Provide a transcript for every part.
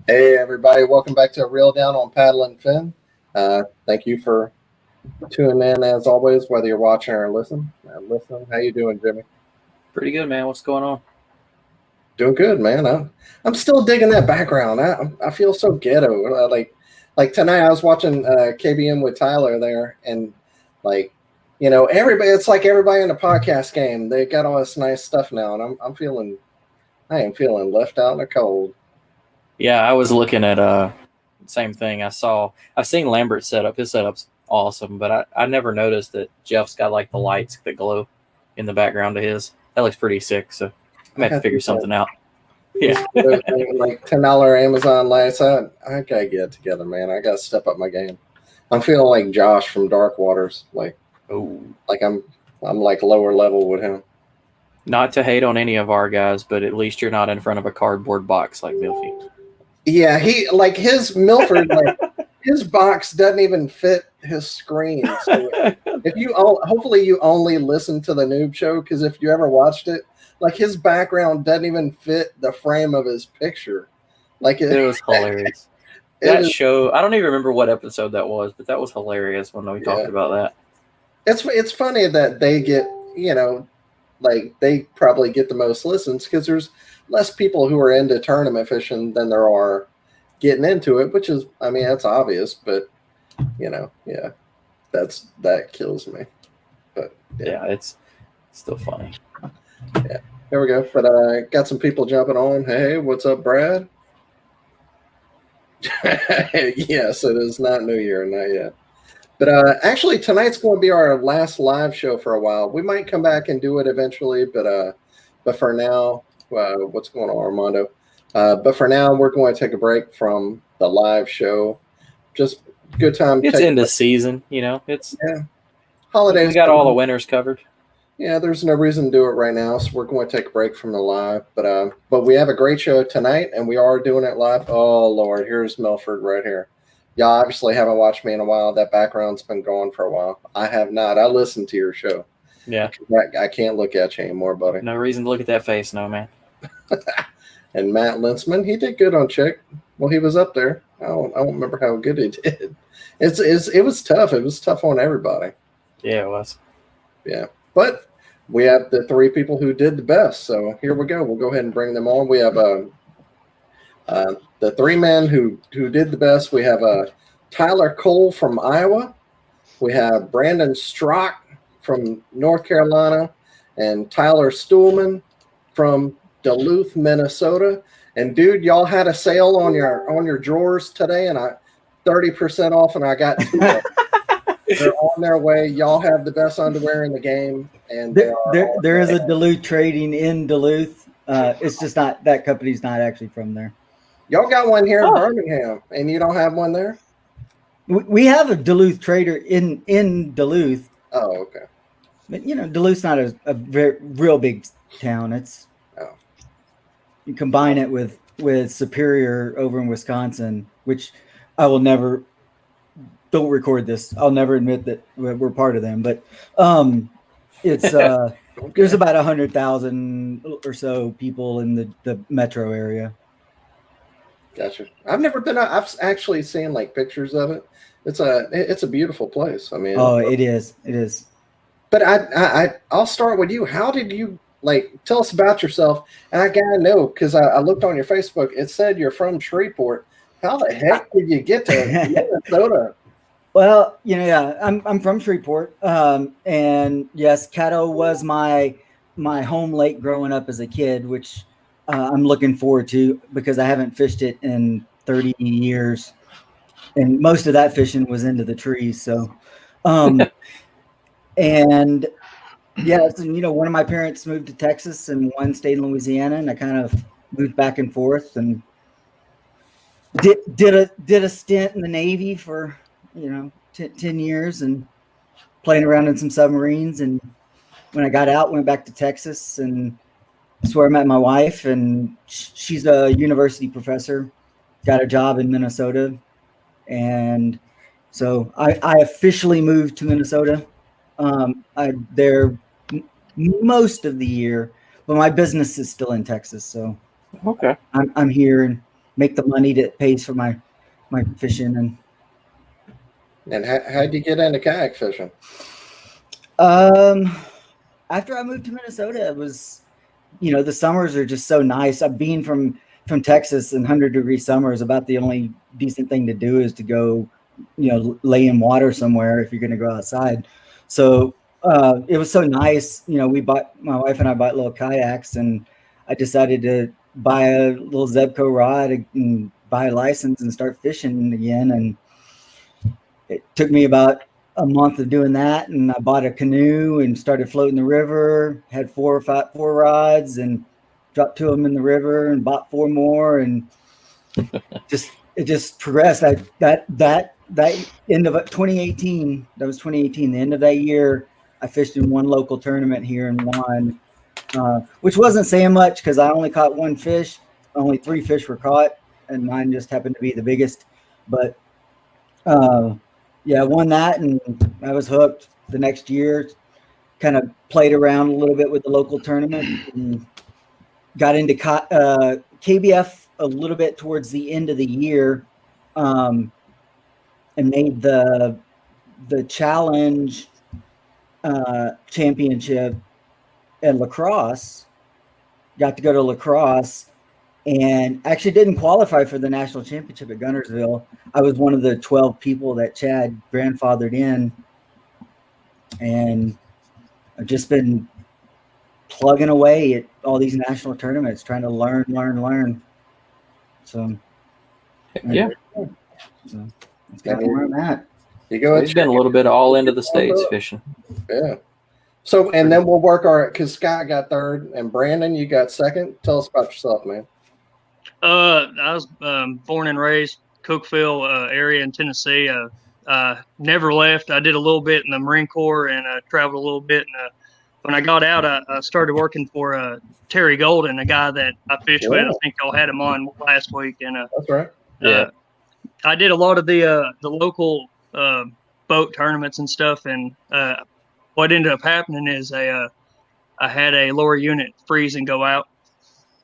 Hey everybody, welcome back to Reel Down on Paddle and Fin. Thank you for tuning in as always, whether you're watching or listening. How you doing, Jimmy? Pretty good, man. What's going on? Doing good, man. I'm still digging that background. I feel so ghetto. Like tonight, I was watching KBM with Tyler there, and like everybody. It's like everybody in the podcast game. They got all this nice stuff now, and I am feeling left out in the cold. Yeah, I was looking at same thing. I've seen Lambert's setup. His setup's awesome, but I never noticed that Jeff's got like the lights that glow in the background of his. That looks pretty sick. So I might have to figure something out. Yeah, like $10 Amazon lights. I gotta get it together, man. I gotta step up my game. I'm feeling like Josh from Dark Waters. Like I'm like lower level with him. Not to hate on any of our guys, but at least you're not in front of a cardboard box like Milfy. Yeah, he like his Milford, like his box doesn't even fit his screen. So hopefully you only listen to the noob show, because if you ever watched it, like his background doesn't even fit the frame of his picture. Like it was hilarious. Show, I don't even remember what episode that was, but that was hilarious when we talked about that. It's funny that they get, like they probably get the most listens because there's less people who are into tournament fishing than there are getting into it, which is, I mean, that's obvious, but that kills me. But yeah, it's still funny. Yeah, there we go. But got some people jumping on. Hey, what's up, Brad? Yes, it is not New Year, not yet. But actually, tonight's going to be our last live show for a while. We might come back and do it eventually, but for now, what's going on, Armando? But for now, we're going to take a break from the live show. Just good time. It's in the season, It's holidays. We got all the winters covered. Yeah, there's no reason to do it right now, so we're going to take a break from the live. But we have a great show tonight, and we are doing it live. Oh Lord, here's Milford right here. Y'all obviously haven't watched me in a while. That background's been gone for a while. I have not. I listened to your show. Yeah. I can't look at you anymore, buddy. No reason to look at that face, no, man. And Matt Linsman, he did good on Chick. Well, he was up there. I don't remember how good he did. It was tough. It was tough on everybody. Yeah, it was. Yeah. But we have the three people who did the best. So here we go. We'll go ahead and bring them on. We have the three men who did the best. We have Tyler Cole from Iowa. We have Brandon Strock from North Carolina, and Tyler Stuhlmann from Duluth, Minnesota. And dude, y'all had a sale on your drawers today, and 30% off, and I got two. They're on their way. Y'all have the best underwear in the game, and there is a Duluth trading in Duluth. It's just not, that company's not actually from there. Y'all got one here in Birmingham, and you don't have one there? We have a Duluth trader in Duluth. Oh, okay. But Duluth's not a very real big town. It's you combine it with Superior over in Wisconsin, which I will never. Don't record this. I'll never admit that we're part of them, but it's okay. There's about 100,000 or so people in the metro area. Gotcha. I've never been. I've actually seen like pictures of it. It's a beautiful place. I mean, it is. It is. But I'll start with you. How did you tell us about yourself? And I gotta know, because I looked on your Facebook. It said you're from Shreveport. How the heck did you get to Minnesota? Well, I'm from Shreveport, and yes, Caddo was my home lake growing up as a kid, which I'm looking forward to because I haven't fished it in 30 years, and most of that fishing was into the trees. So, and yes, one of my parents moved to Texas and one stayed in Louisiana, and I kind of moved back and forth and did a stint in the Navy for 10 years and playing around in some submarines. And when I got out, went back to Texas, and that's where I met my wife. And she's a university professor, got a job in Minnesota. And so I officially moved to Minnesota. I'm there most of the year, but my business is still in Texas. So okay, I'm here, and make the money that pays for my fishing. And how'd you get into kayak fishing? After I moved to Minnesota, it was, the summers are just so nice. Being from Texas, and 100-degree summer is about the only decent thing to do is to go, lay in water somewhere if you're going to go outside. So it was so nice. My wife and I bought little kayaks, and I decided to buy a little Zebco rod and buy a license and start fishing again. And it took me about a month of doing that, and I bought a canoe and started floating the river. Had four rods and dropped 2 of them in the river, and bought 4 more, and it just progressed. That end of 2018, that was 2018. The end of that year, I fished in one local tournament here and won, which wasn't saying much because I only caught 1 fish. Only 3 fish were caught, and mine just happened to be the biggest. But I won that, and I was hooked. The next year, kind of played around a little bit with the local tournament, and got into KBF a little bit towards the end of the year, and made the challenge championship at La Crosse. Got to go to La Crosse, and actually didn't qualify for the national championship at Guntersville. I was one of the 12 people that Chad grandfathered in, and I've just been plugging away at all these national tournaments, trying to learn. So, yeah. So that's kind of where I'm at. You go. We've been a little bit all into the States fishing. Yeah. So, and then we'll work because Scott got 3rd, and Brandon, you got 2nd. Tell us about yourself, man. I was born and raised Cookeville area in Tennessee. Never left. I did a little bit in the Marine Corps and traveled a little bit. And when I got out, I started working for Terry Golden, a guy that I fished with. I think y'all had him on last week. And that's right. Yeah, I did a lot of the local boat tournaments and stuff. And what ended up happening is I had a lower unit freeze and go out.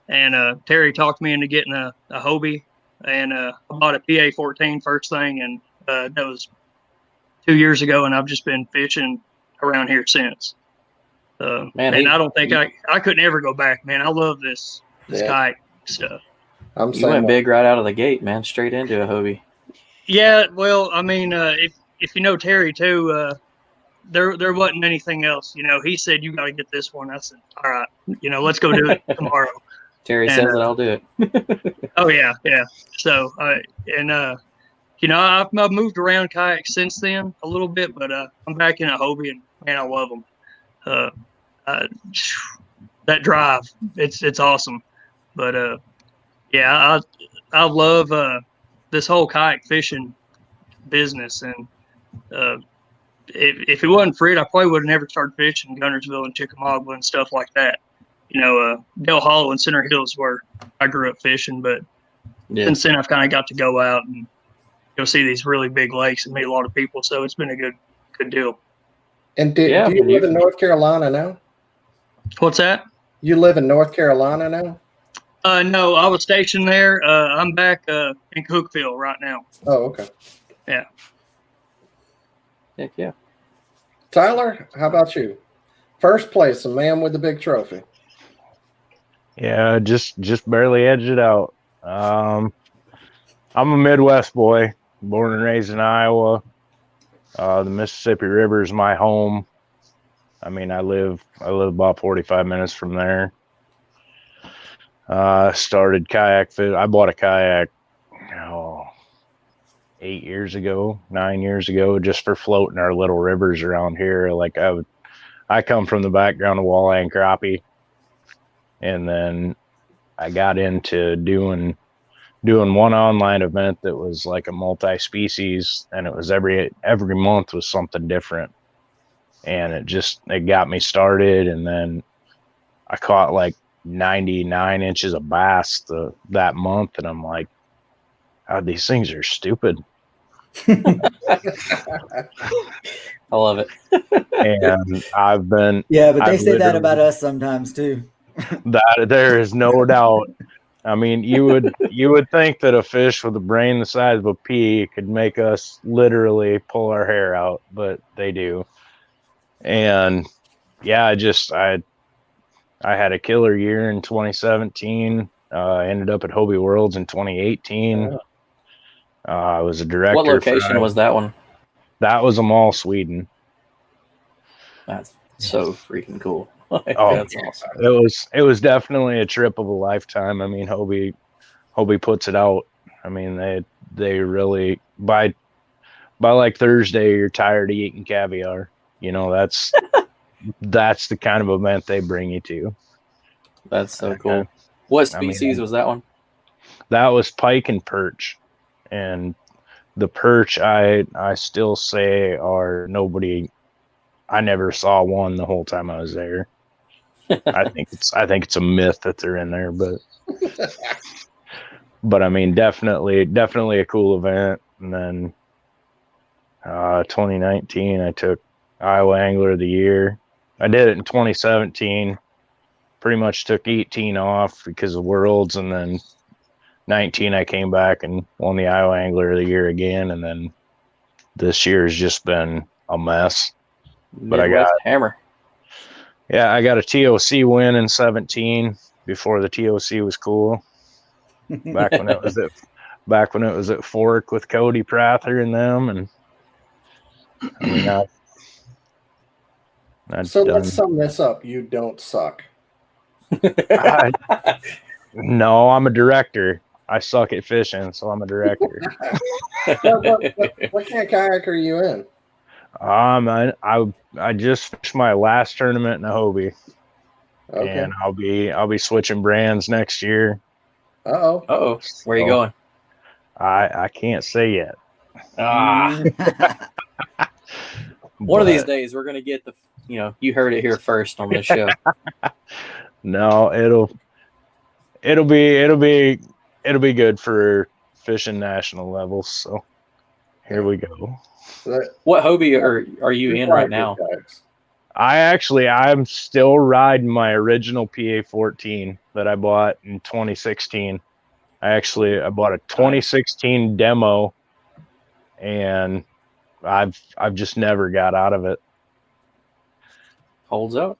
And Terry talked me into getting a Hobie, and I bought a PA-14 first thing, and that was 2 years ago, and I've just been fishing around here since. Man, and I don't think I couldn't ever go back, man. I love this kayak stuff. You went big right out of the gate, man, straight into a Hobie. Yeah, well, I mean, if you know Terry too, there wasn't anything else. He said, you got to get this one. I said, all right, let's go do it tomorrow. Terry says that I'll do it. Oh yeah. So I've moved around kayaks since then a little bit, but I'm back in a Hobie, and man, I love them. That drive, it's awesome. But I love this whole kayak fishing business, and if it wasn't for it, I probably would have never started fishing in Guntersville and Chickamauga and stuff like that. Dale Hollow and Center Hills where I grew up fishing, but since then I've kind of got to go out and go see these really big lakes and meet a lot of people. So it's been a good deal. And do you live in North Carolina now? What's that? You live in North Carolina now? No, I was stationed there. I'm back in Cookeville right now. Oh, okay. Yeah. Heck yeah. Tyler, how about you? First place, a man with the big trophy. Yeah, just barely edged it out. I'm a Midwest boy, born and raised in Iowa. The Mississippi River is my home. I mean, I live about 45 minutes from there. Started kayak fish. I bought a kayak 9 years ago, just for floating our little rivers around here. Like I come from the background of walleye and crappie. And then I got into doing one online event that was like a multi-species, and it was every month was something different. And it got me started. And then I caught like 99 inches of bass that month. And I'm like, God, these things are stupid. I love it. And I've been. Yeah, but they say that about us sometimes too. That there is no doubt. I mean, you would think that a fish with a brain the size of a pea could make us literally pull our hair out, but they do. And yeah, I had a killer year in 2017. Ended up at Hobie Worlds in 2018. I was a director. What location was that one? That was a mall, Sweden. That's so freaking cool. Oh, That's awesome. It was definitely a trip of a lifetime. I mean, Hobie puts it out. I mean, they really by like Thursday you're tired of eating caviar. You know, that's the kind of event they bring you to. That's so cool. What species was that one? That was pike and perch. And the perch I still say are nobody. I never saw one the whole time I was there. I think it's a myth that they're in there, but I mean, definitely a cool event. And then 2019, I took Iowa Angler of the Year. I did it in 2017. Pretty much took 18 off because of Worlds, and then 19 I came back and won the Iowa Angler of the Year again. And then this year has just been a mess. But Midwest Hammer. Yeah, I got a TOC win in 17 before the TOC was cool. Back when it was at Fork with Cody Prather and them, and I mean, so let's sum this up. You don't suck. No, I'm a director. I suck at fishing, so I'm a director. What kind of kayak are you in? I just fished my last tournament in a Hobie, and I'll be switching brands next year. Uh-oh. Where are you going? I can't say yet. One of these days we're gonna get you heard it here first on this show. No, it'll be good for fishing national levels. So here we go. What Hobie are you in right now? I'm still riding my original PA-14 that I bought in 2016. I bought a 2016 demo, and I've just never got out of it. Holds up.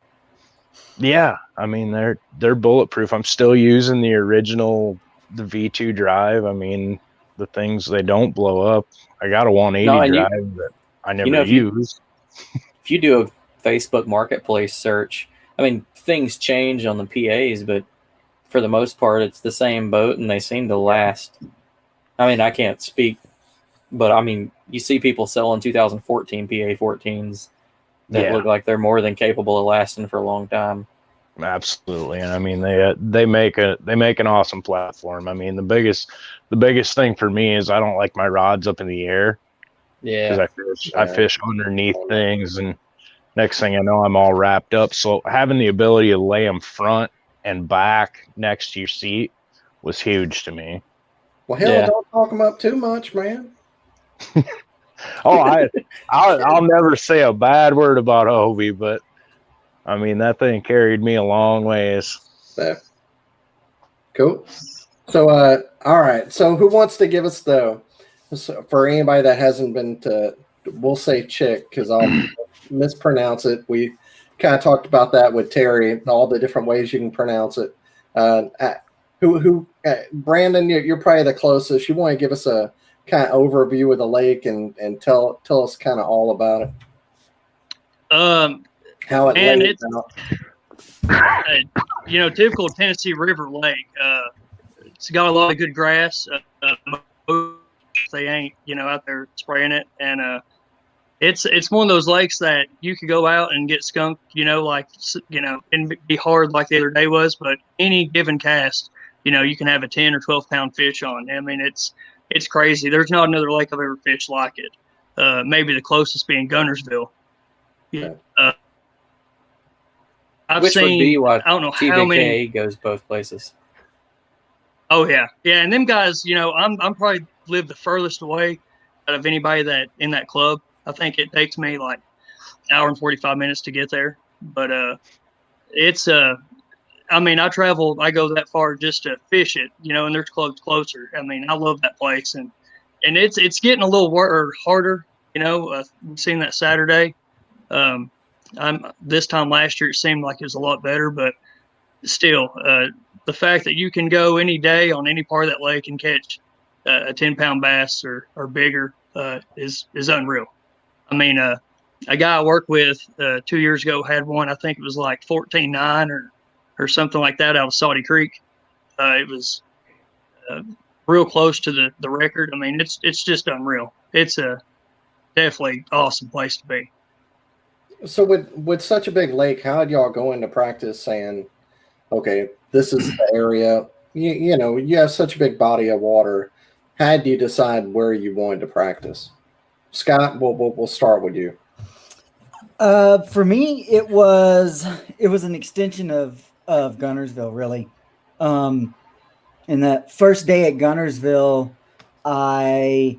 Yeah, I mean they're bulletproof. I'm still using the original, the V2 drive. I mean, the things, they don't blow up. I got a 180 drive that I never use. If you do a Facebook Marketplace search, I mean, things change on the PAs, but for the most part, it's the same boat, and they seem to last. I mean, I can't speak, but I mean, you see people selling 2014 PA-14s that look like they're more than capable of lasting for a long time. Absolutely, and I mean they make an awesome platform. I mean, the biggest thing for me is I don't like my rods up in the air. Yeah, because I fish underneath things, and next thing I know, I'm all wrapped up. So having the ability to lay them front and back next to your seat was huge to me. Well, hell, don't talk them up too much, man. I'll never say a bad word about Hobie, but I mean, that thing carried me a long ways. Cool. So, all right. So, who wants to give us for anybody that hasn't been to, we'll say Chick, because I'll mispronounce it. We kind of talked about that with Terry, all the different ways you can pronounce it. Brandon, you're probably the closest. You want to give us a kind of overview of the lake and tell us kind of all about it. How it lays out. Typical Tennessee River Lake. It's got a lot of good grass. They ain't out there spraying it, and it's one of those lakes that you could go out and get skunked, and be hard like the other day was. But any given cast, you can have a 10 or 12 pound fish on. I mean, it's crazy. There's not another lake I've ever fished like it. Maybe the closest being Gunnersville. Yeah. Which would be why I don't know TVK how many goes both places. Oh yeah, and them guys, I'm probably live the furthest away out of anybody that in that club. I think it takes me like an hour and 45 minutes to get there, but it's I I mean, I go that far just to fish it, and there's clubs closer. I mean, I love that place, and it's getting a little harder. We've seen that Saturday. This time last year, it seemed like it was a lot better, but still, the fact that you can go any day on any part of that lake and catch a 10-pound bass or bigger is unreal. I mean, a guy I worked with 2 years ago had one. I think it was like 14.9 or something like that out of Saudi Creek. It was real close to the record. I mean, it's just unreal. It's a definitely awesome place to be. So with such a big lake, how did y'all go into practice saying, okay, this is the area? You have such a big body of water. How did you decide where you wanted to practice? Scott, we'll start with you. For me, it was an extension of Gunnersville, really. In that first day at Gunnersville, I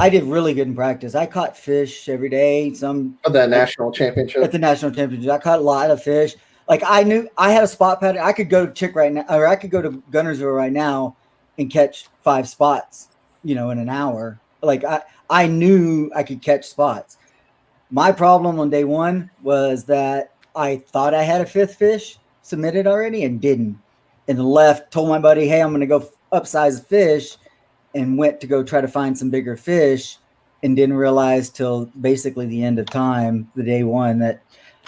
did really good in practice. I caught fish every day. For the national championship? At the national championship, I caught a lot of fish. Like, I knew I had a spot pattern. I could go to Chick right now, or I could go to Gunnersville right now and catch 5 spots, in an hour. Like, I knew I could catch spots. My problem on day one was that I thought I had a 5th fish submitted already and didn't. And left, told my buddy, hey, I'm going to go upsize the fish, and went to go try to find some bigger fish, and didn't realize till basically the end of time, the day one, that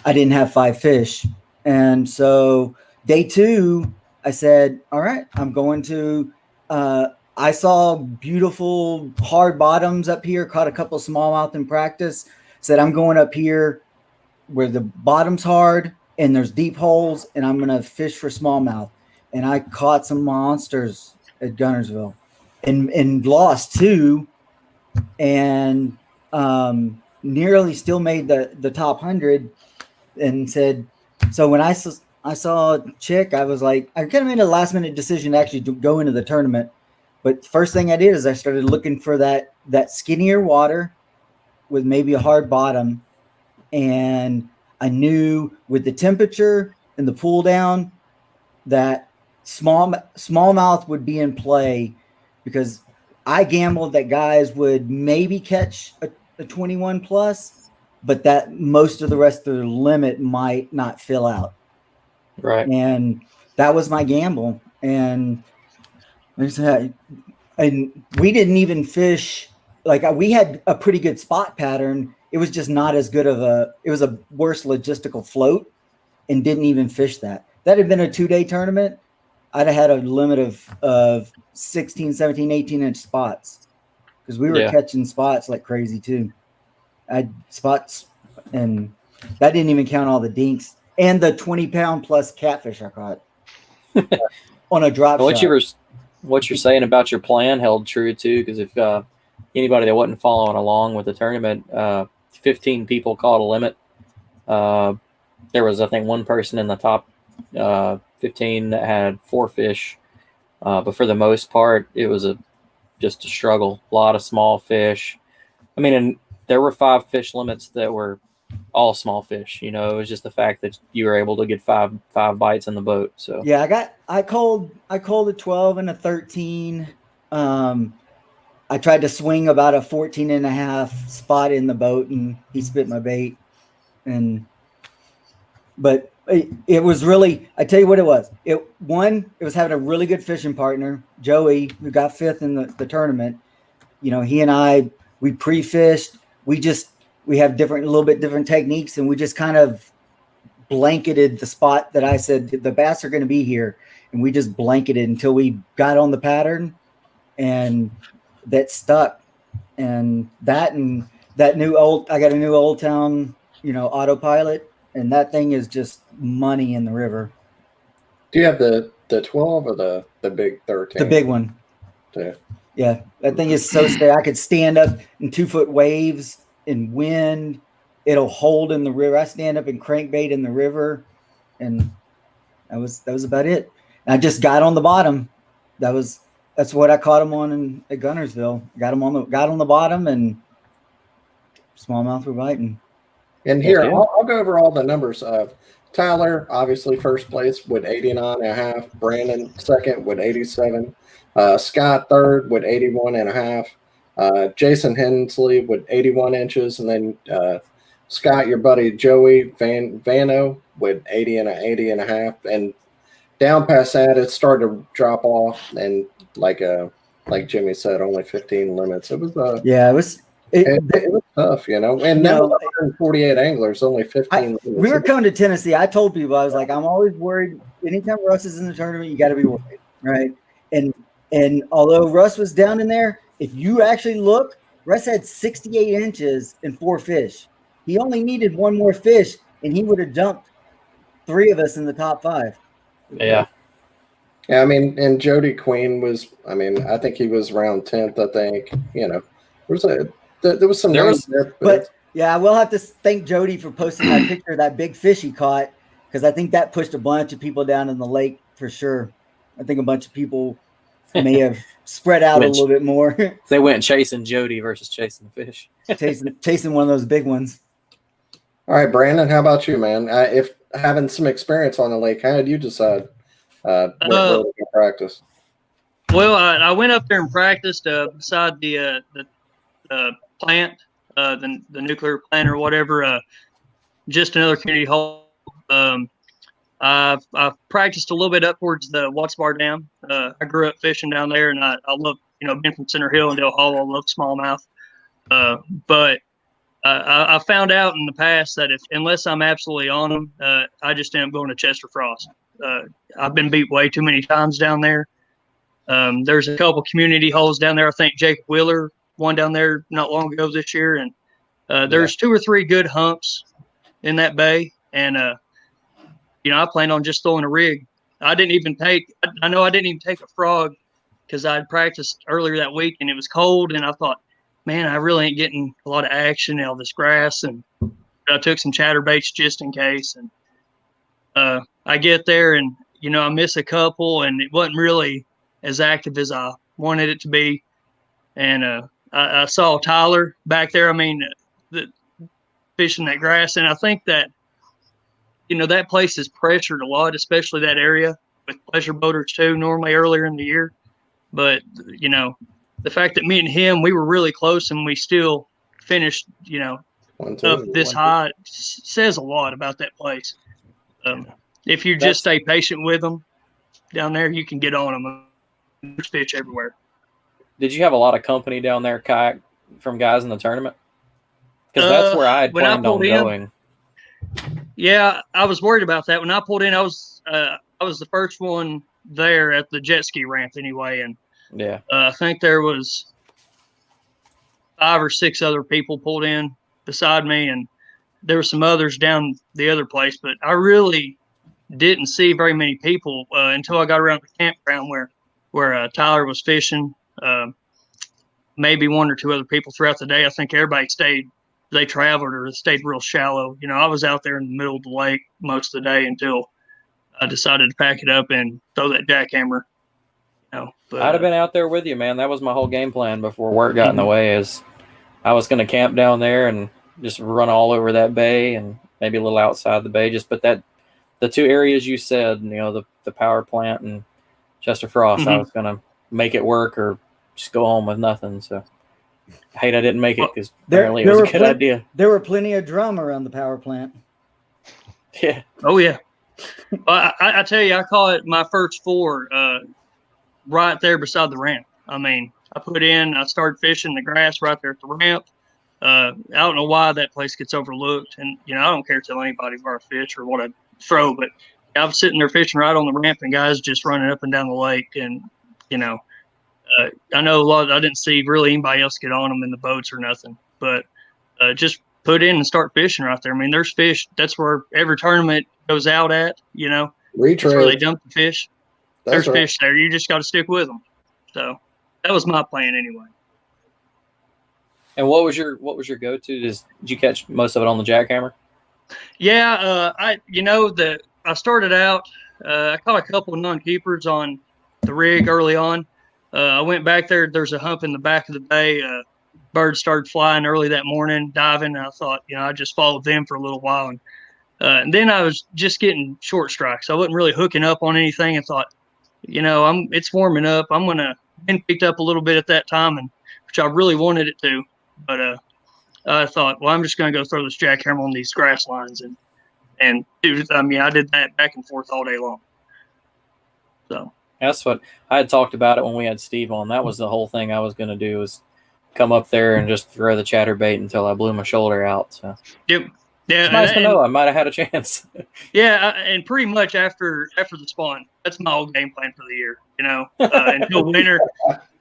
I didn't have 5 fish. And so day 2, I said, all right, I'm going to I saw beautiful hard bottoms up here, caught a couple of smallmouth in practice, said I'm going up here where the bottom's hard and there's deep holes, and I'm going to fish for smallmouth. And I caught some monsters at Gunnersville and lost 2, and nearly still made the top 100, and said, so when I saw Chick, I was like, I kind of made a last minute decision to actually go into the tournament. But first thing I did is I started looking for that skinnier water with maybe a hard bottom. And I knew with the temperature and the pull down that smallmouth would be in play, because I gambled that guys would maybe catch a 21 plus, but that most of the rest of the limit might not fill out. Right. And that was my gamble. And we didn't even fish. Like, we had a pretty good spot pattern. It was just not as good it was a worse logistical float, and didn't even fish that. That had been a 2-day tournament. I'd have had a limit of 16, 17, 18-inch spots, because we were catching spots like crazy too. I had spots, and that didn't even count all the dinks and the 20-pound plus catfish I caught on a drop shot. What you're saying about your plan held true too, because if anybody that wasn't following along with the tournament, 15 people caught a limit. There was, I think, one person in the top 15 that had 4 fish, but for the most part, it was just a struggle. A lot of small fish. I mean, and there were 5 fish limits that were all small fish. It was just the fact that you were able to get five bites in the boat. So yeah, I called a 12 and a 13. I tried to swing about a 14.5 spot in the boat, and he spit my bait. But it was really, I tell you what it was. It was having a really good fishing partner, Joey, who got 5th in the tournament. He and I, we pre-fished. We have a little bit different techniques, and we just kind of blanketed the spot that I said the bass are going to be here, and we just blanketed until we got on the pattern, and that stuck. And that I got a new Old Town, autopilot, and that thing is just money in the river. Do you have the 12 or the big 13? The big one. Yeah, that thing is so steady. I could stand up in 2-foot waves and wind. It'll hold in the river. I stand up and crankbait in the river, and that was about it. And I just got on the bottom. That's what I caught him on at Gunnersville. Got on the bottom, and smallmouth were biting. And here, I'll go over all the numbers of Tyler, obviously first place with 89.5. Brandon second with 87. Scott third with 81.5. Jason Hensley with 81 inches, and then Scott, your buddy Joey Vano with 80 and a half. And down past that, it started to drop off, and like Jimmy said, only 15 limits. It was Yeah, it was. it was tough, you know. And that was 148 anglers, only 15 limits. We were coming to Tennessee. I told people, I was like, I'm always worried. Anytime Russ is in the tournament, you got to be worried, right? And although Russ was down in there, if you actually look, Russ had 68 inches and 4 fish. He only needed 1 more fish, and he would have dumped 3 of us in the top 5. Yeah. Yeah, I mean, and Jody Queen was, I mean, I think he was around 10th, I think. You know, there was some names there. But yeah, I will have to thank Jody for posting that picture of that big fish he caught, because I think that pushed a bunch of people down in the lake for sure. I think a bunch of people may have spread out a little bit more. They went chasing Jody versus chasing the fish. chasing one of those big ones. All right, Brandon, how about you, man? If having some experience on the lake, how did you decide where to practice? Well, I went up there and practiced beside the plant, the nuclear plant or whatever, just another community hole. I've practiced a little bit up towards the Watts Bar Dam. I grew up fishing down there, and I love, being from Center Hill and Dale Hollow, I love smallmouth. But I found out in the past that unless I'm absolutely on them, I just end up going to Chester Frost. I've been beat way too many times down there. There's a couple community holes down there. I think Jacob Wheeler won down there not long ago this year, and there's 2 or 3 good humps in that bay. And I planned on just throwing a rig. I didn't even take a frog because I had practiced earlier that week and it was cold, and I thought, man, I really ain't getting a lot of action out of this grass, and I took some chatterbaits just in case. And I get there and I miss a couple, and it wasn't really as active as I wanted it to be. And I saw Tyler back there. I mean, fishing that grass, and I think that that place is pressured a lot, especially that area with pleasure boaters too. Normally earlier in the year, but the fact that me and him, we were really close, and we still finished up this high says a lot about that place. If you just stay patient with them down there, you can get on them. There's fish everywhere. Did you have a lot of company down there, kayak, from guys in the tournament? Because that's where I had planned on going. Yeah, I was worried about that. When I pulled in, I was the first one there at the jet ski ramp anyway, and yeah, I think there was 5 or 6 other people pulled in beside me, and there were some others down the other place, but I really didn't see very many people until I got around the campground where Tyler was fishing. Maybe 1 or 2 other people throughout the day. I think everybody they traveled or stayed real shallow. I was out there in the middle of the lake most of the day until I decided to pack it up and throw that jackhammer. But, I'd have been out there with you, man. That was my whole game plan before work got in the way. Is I was going to camp down there and just run all over that bay and maybe a little outside the bay. But the 2 areas you said, the power plant and Chester Frost, I was going to make it work or just go home with nothing. So I hate I didn't make it because apparently it was a good idea. There were plenty of drum around the power plant. Yeah. Oh, yeah. Well, I tell you, I caught my first 4 right there beside the ramp. I mean, I started fishing the grass right there at the ramp. I don't know why that place gets overlooked. And, I don't care to tell anybody where I fish or what I throw, but I was sitting there fishing right on the ramp and guys just running up and down the lake. And, I know I didn't see really anybody else get on them in the boats or nothing, but just put in and start fishing right there. I mean, there's fish. That's where every tournament goes out at, That's where they dump the fish. There's fish there. You just got to stick with them. So that was my plan anyway. And what was your go-to? Did you catch most of it on the jackhammer? Yeah, I started out. I caught a couple of non-keepers on the rig early on. I went back there. There's a hump in the back of the bay. Birds started flying early that morning, diving. And I thought, I just followed them for a little while, and And then I was just getting short strikes. I wasn't really hooking up on anything, and thought, it's warming up. I'm gonna and picked up a little bit at that time, and which I really wanted it to, but I thought, well, I'm just gonna go throw this jackhammer on these grass lines, and I did that back and forth all day long. So That's what I had talked about it when we had Steve on. That was the whole thing I was going to do, was come up there and just throw the chatterbait until I blew my shoulder out. So yep, yeah, it's nice to know I might have had a chance. Yeah, and pretty much after the spawn, that's my old game plan for the year. Until winter,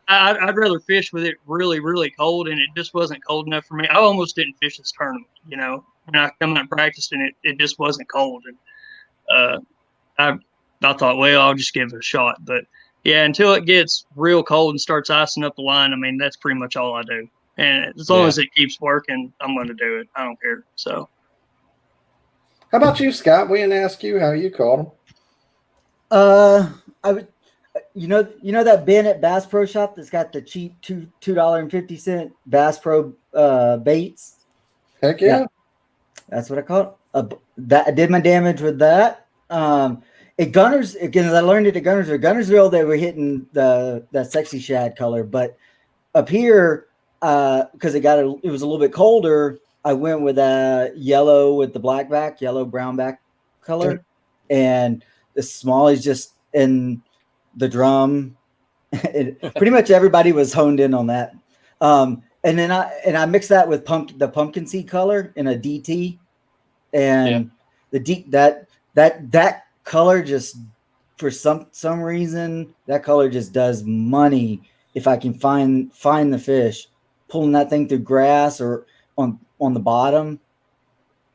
I'd rather fish with it really, really cold, and it just wasn't cold enough for me. I almost didn't fish this tournament. When I come out and practiced, and it just wasn't cold, and I thought, well, I'll just give it a shot. But yeah, until it gets real cold and starts icing up the line, I mean, that's pretty much all I do. And as long as it keeps working, I'm going to do it. I don't care. So. How about you, Scott? We didn't ask you how you caught them. I would, that bin at Bass Pro Shop that's got the cheap $2.50 Bass Pro baits. Heck yeah. That's what I caught. That I did my damage with that. At Gunners, again, as I learned it at Gunnersville, they were hitting that sexy shad color, but up here, because it was a little bit colder, I went with a yellow with the black back, yellow brown back color, and the smallies just in the drum. Pretty much everybody was honed in on that. And then I mixed that with the pumpkin seed color in a DT, and that color just, for some reason, that color just does money if I can find the fish. Pulling that thing through grass or on the bottom,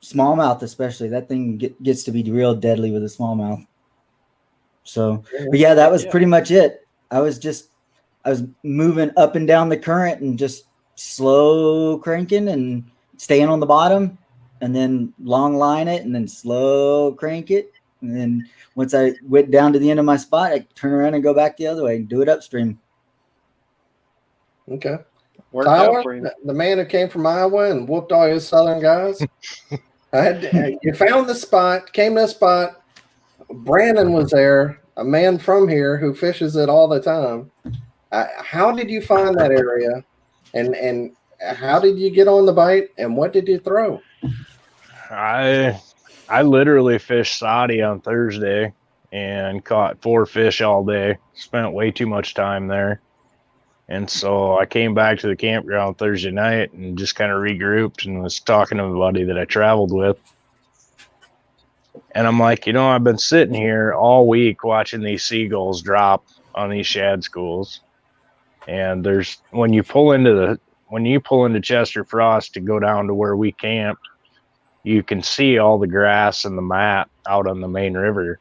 smallmouth especially, that thing gets to be real deadly with a smallmouth. So, but yeah, that was pretty much it. I was moving up and down the current and just slow cranking and staying on the bottom, and then long line it and then slow crank it. And then once I went down to the end of my spot, I turn around and go back the other way and do it upstream. Okay. Worked out Tyler, for you. the man who came from Iowa and whooped all his Southern guys. You found the spot, came to the spot. Brandon was there, a man from here who fishes it all the time. How did you find that area, and how did you get on the bite, and what did you throw? I literally fished Saudi on Thursday and caught 4 fish all day. Spent way too much time there. And so I came back to the campground Thursday night and just kind of regrouped and was talking to a buddy that I traveled with. And I'm like, I've been sitting here all week watching these seagulls drop on these shad schools. And when you pull into Chester Frost to go down to where we camped, you can see all the grass and the mat out on the main river.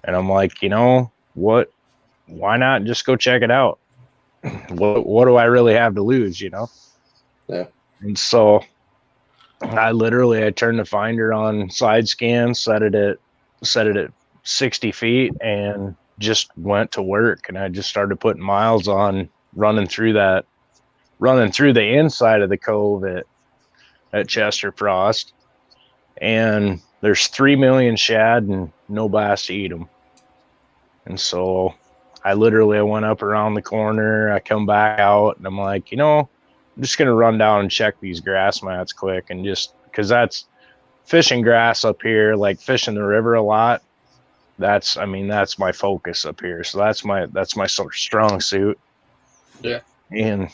And I'm like, what? Why not just go check it out? What do I really have to lose, Yeah. And so I turned the finder on side scan, set it at 60 feet, and just went to work. And I just started putting miles on, running through the inside of the cove at Chester Frost. And there's 3 million shad and no bass to eat them. And so I went up around the corner. I come back out and I'm like, I'm just going to run down and check these grass mats quick. And just because that's fishing grass up here, like fishing the river a lot. That's my focus up here. So that's my sort of strong suit. Yeah. And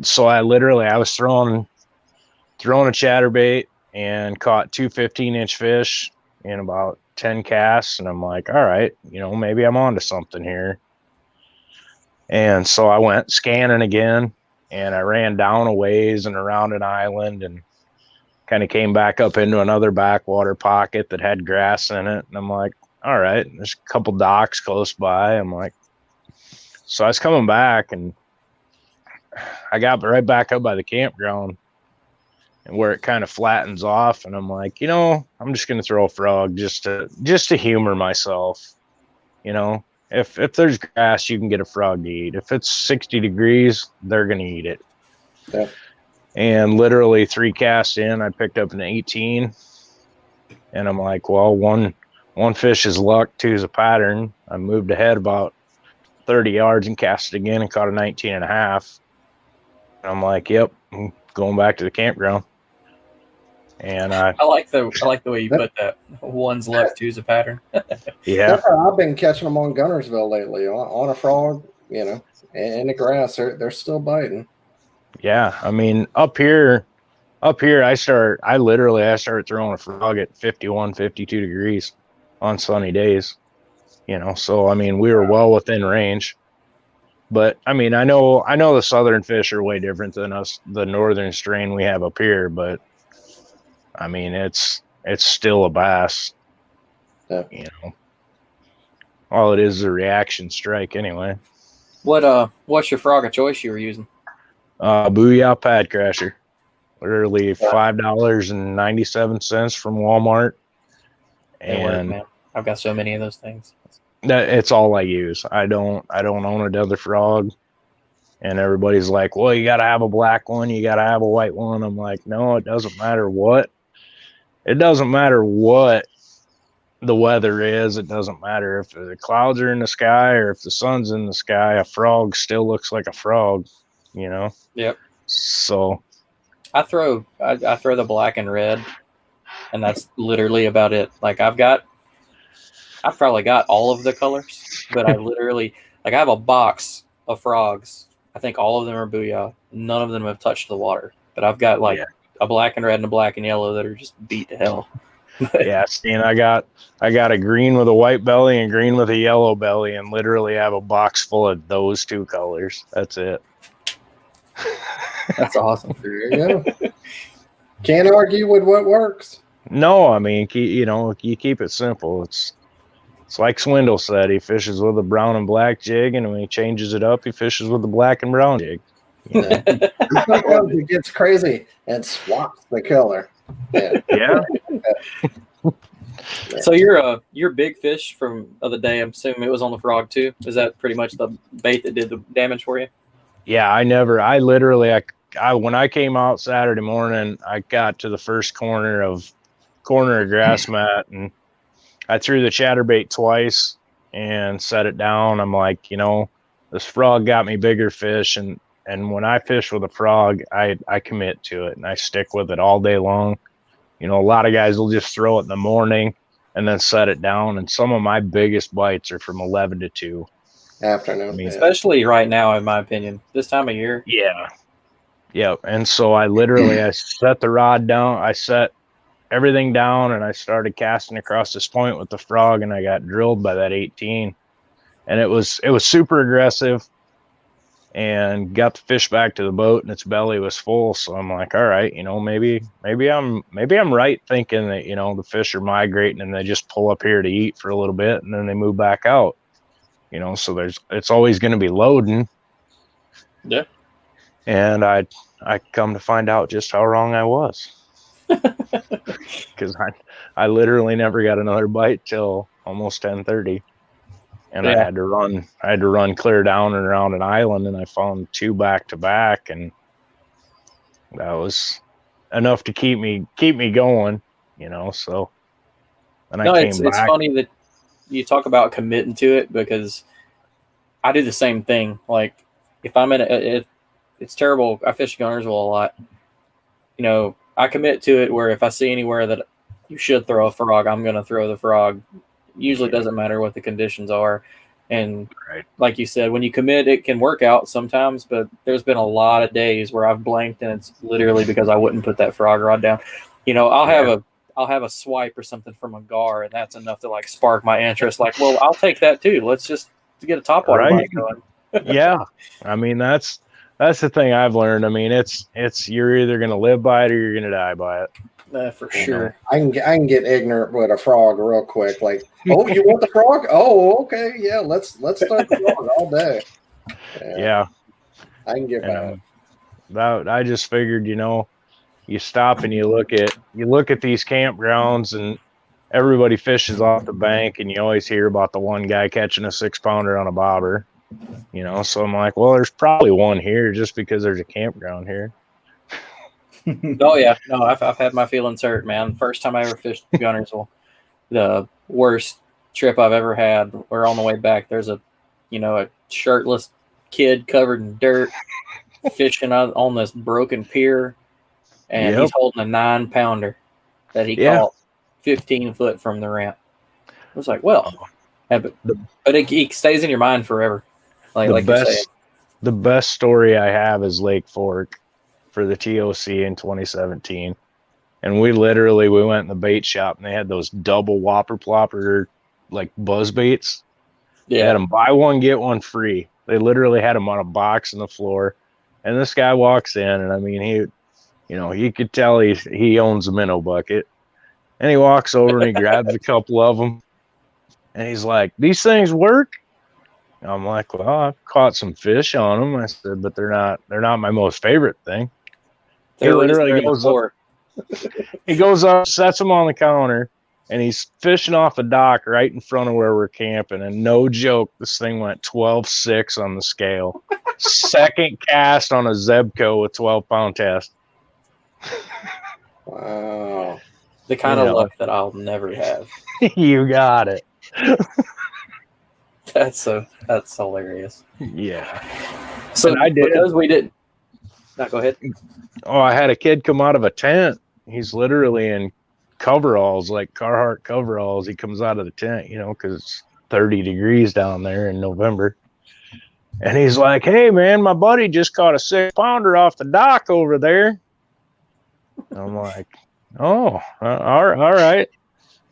so I was throwing a chatterbait and caught 2 15-inch fish in about 10 casts. And I'm like, all right, maybe I'm onto something here. And so I went scanning again, and I ran down a ways and around an island and kind of came back up into another backwater pocket that had grass in it. And I'm like, all right, there's a couple docks close by. I'm like, so I was coming back and I got right back up by the campground and where it kind of flattens off. And I'm like, I'm just going to throw a frog just to humor myself, If there's grass, you can get a frog to eat. If it's 60 degrees, they're going to eat it. Yeah. And literally 3 casts in, I picked up an 18. And I'm like, well, one fish is luck, two is a pattern. I moved ahead about 30 yards and cast it again and caught a 19 and a half. And I'm like, yep, I'm going back to the campground. And I like the way you put that. One's luck, two's a pattern. yeah, That's how I've been catching them on Gunnersville lately on a frog, in the grass. They're still biting. yeah. I mean, up here, I start throwing a frog at 51, 52 degrees on sunny days. So I mean, we were well within range. But I mean, I know the southern fish are way different than us, the northern strain we have up here. But I mean, it's still a bass. Yeah. All it is a reaction strike anyway. What's your frog of choice you were using? Booyah Pad Crasher, literally $5.97 from Walmart, They work, and man. I've got so many of those things. it's all I use. I don't own another frog. And everybody's like, well, you got to have a black one. You got to have a white one. I'm like, no, it doesn't matter what. It doesn't matter what the weather is. It doesn't matter if the clouds are in the sky or if the sun's in the sky. A frog still looks like a frog, Yep. So I throw the black and red, and that's literally about it. Like I've probably got all of the colors, but I literally I have a box of frogs. I think all of them are Booyah. None of them have touched the water, but I've got a black and red and a black and yellow that are just beat to hell. yeah, Stan, I got a green with a white belly and green with a yellow belly, and literally have a box full of those two colors. That's it. That's awesome. There you go. Can't argue with what works. No, I mean, you keep it simple. It's like Swindle said. He fishes with a brown and black jig, and when he changes it up, he fishes with the black and brown jig. Sometimes it gets crazy and swaps the color. Yeah. So your big fish from the other day, I'm assuming it was on the frog too. Is that pretty much the bait that did the damage for you? Yeah, when I came out Saturday morning, I got to the first corner of grass mat, and I threw the chatterbait twice and set it down. I'm like, this frog got me bigger fish, and when I fish with a frog, I commit to it and I stick with it all day long. A lot of guys will just throw it in the morning and then set it down, and some of my biggest bites are from 11 to 2 afternoon. I mean, especially right now, in my opinion, this time of year. Yeah. And so I set the rod down. I set everything down, and I started casting across this point with the frog, and I got drilled by that 18, and it was super aggressive, and got the fish back to the boat, and its belly was full. So I'm like, all right, maybe I'm right thinking that, the fish are migrating and they just pull up here to eat for a little bit and then they move back out, so it's always going to be loading. Yeah. And I come to find out just how wrong I was. Because I literally never got another bite till almost 10:30, and I had to run clear down and around an island, and I found 2 back to back, and that was enough to keep me going, So then I came back. It's funny that you talk about committing to it, because I do the same thing. Like if I'm in it's terrible. I fish Gunnersville a lot. I commit to it where if I see anywhere that you should throw a frog, I'm going to throw the frog. Usually doesn't matter what the conditions are. And like you said, when you commit, it can work out sometimes, but there's been a lot of days where I've blanked, and it's literally because I wouldn't put that frog rod down. I'll have a swipe or something from a gar, and that's enough to like spark my interest. Like, well, I'll take that too. Let's just get a topwater bite going. Yeah. I mean, that's the thing I've learned. I mean, it's you're either going to live by it or you're going to die by it. For sure. I can get ignorant with a frog real quick. Like, oh, you want the frog? Oh, okay, yeah. Let's start the frog all day. Yeah. I can get that. I just figured, you stop and you look at these campgrounds, and everybody fishes off the bank, and you always hear about the one guy catching a 6-pounder on a bobber. So I'm like, well, there's probably one here just because there's a campground here. Oh yeah, no, I've had my feelings hurt, man. First time I ever fished Gunnersville, the worst trip I've ever had. We're on the way back. There's a shirtless kid covered in dirt fishing on this broken pier, and Yep. he's holding a 9-pounder that he Yeah. caught 15 foot from the ramp. I was like, well, yeah, but it stays in your mind forever. Like you're saying. The best story I have is Lake Fork for the TOC in 2017. And we went in the bait shop and they had those double whopper plopper like buzz baits. They had them buy one, get one free. They literally had them on a box on the floor. And this guy walks in and I mean, he could tell he owns a minnow bucket. And he walks over and he grabs a couple of them. And he's like, "These things work?" I'm like, "Well, I've caught some fish on them." I said, "But they're not my most favorite thing." He literally goes up, sets them on the counter, and he's fishing off the dock right in front of where we're camping. And no joke, this thing went 12.6 on the scale. Second cast on a Zebco with 12-pound test. Wow. The kind of luck that I'll never have. You got it. That's hilarious. Yeah. So and I did because we didn't. No, go ahead. Oh, I had a kid come out of a tent. He's literally in coveralls, like Carhartt coveralls. He comes out of the tent, because it's 30 degrees down there in November. And he's like, "Hey, man, my buddy just caught a 6-pounder off the dock over there." I'm like, "Oh, all right.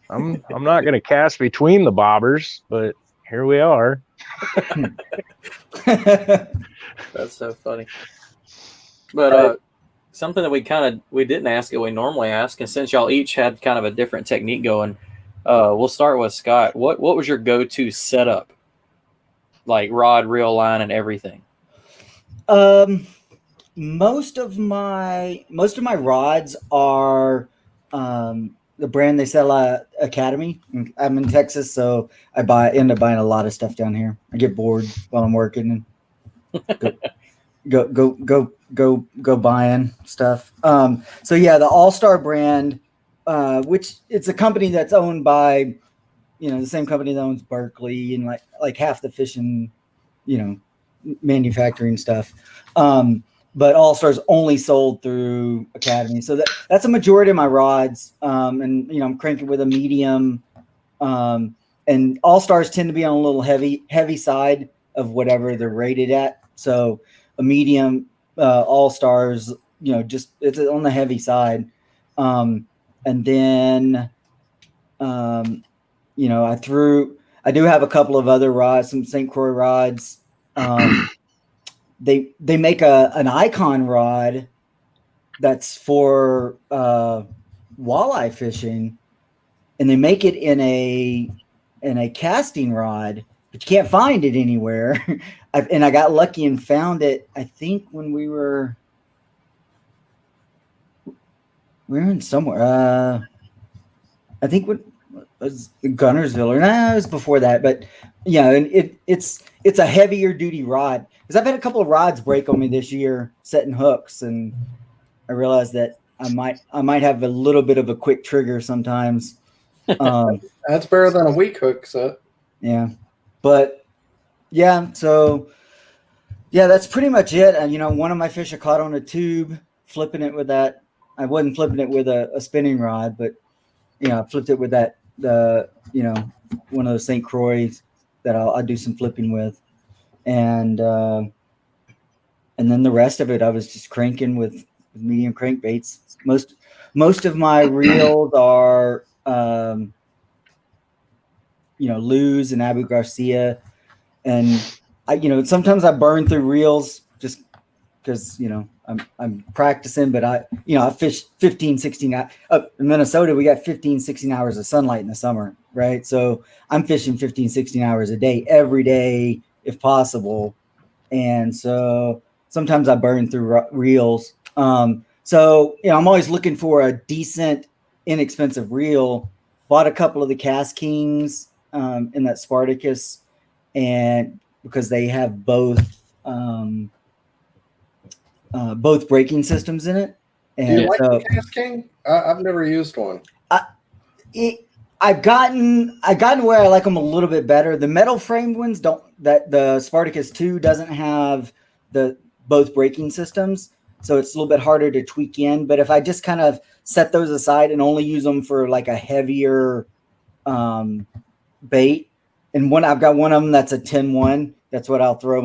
I'm not going to cast between the bobbers, but here we are." That's so funny. But something that we didn't ask it, we normally ask, and since y'all each had kind of a different technique going, we'll start with Scott. What was your go-to setup? Like rod, reel, line, and everything. Most of my rods are the brand they sell at Academy. I'm in Texas, so I end up buying a lot of stuff down here. I get bored while I'm working and go buying stuff. So yeah, the All-Star brand, which it's a company that's owned by, the same company that owns Berkeley and like half the fishing, manufacturing stuff. But All-Star's only sold through Academy. So that's a majority of my rods. And I'm cranking with a medium. And All-Stars tend to be on a little heavy side of whatever they're rated at. So a medium All-Stars, just it's on the heavy side. And then I do have a couple of other rods, some St. Croix rods. They make an icon rod that's for walleye fishing, and they make it in a casting rod, but you can't find it anywhere. And I got lucky and found it. I think when we were in somewhere. I think what was Gunnersville, or it was before that. But and it's a heavier duty rod, because I've had a couple of rods break on me this year setting hooks, and I realized that I might have a little bit of a quick trigger sometimes. That's better than a weak hook, so yeah. But yeah, so yeah, that's pretty much it. And one of my fish I caught on a tube, flipping it with that. I wasn't flipping it with a spinning rod, but I flipped it with that one of those St. Croix that I'll do some flipping with, and then the rest of it I was just cranking with medium crankbaits. Most of my reels are Luz and Abu Garcia, and I sometimes I burn through reels just because I'm practicing, but I fish 15, 16 in Minnesota. We got 15, 16 hours of sunlight in the summer, right? So I'm fishing 15, 16 hours a day, every day, if possible. And so sometimes I burn through reels. So I'm always looking for a decent, inexpensive reel. Bought a couple of the Cast Kings in that Spartacus, and because they have both braking systems in it. Do you And like so the Cast King? I've never used one. I've gotten where I like them a little bit better. The metal framed ones don't. That the Spartacus 2 doesn't have the both braking systems, so it's a little bit harder to tweak in. But if I just kind of set those aside and only use them for like a heavier bait, and I've got one of them that's a 10-1. That's what I'll throw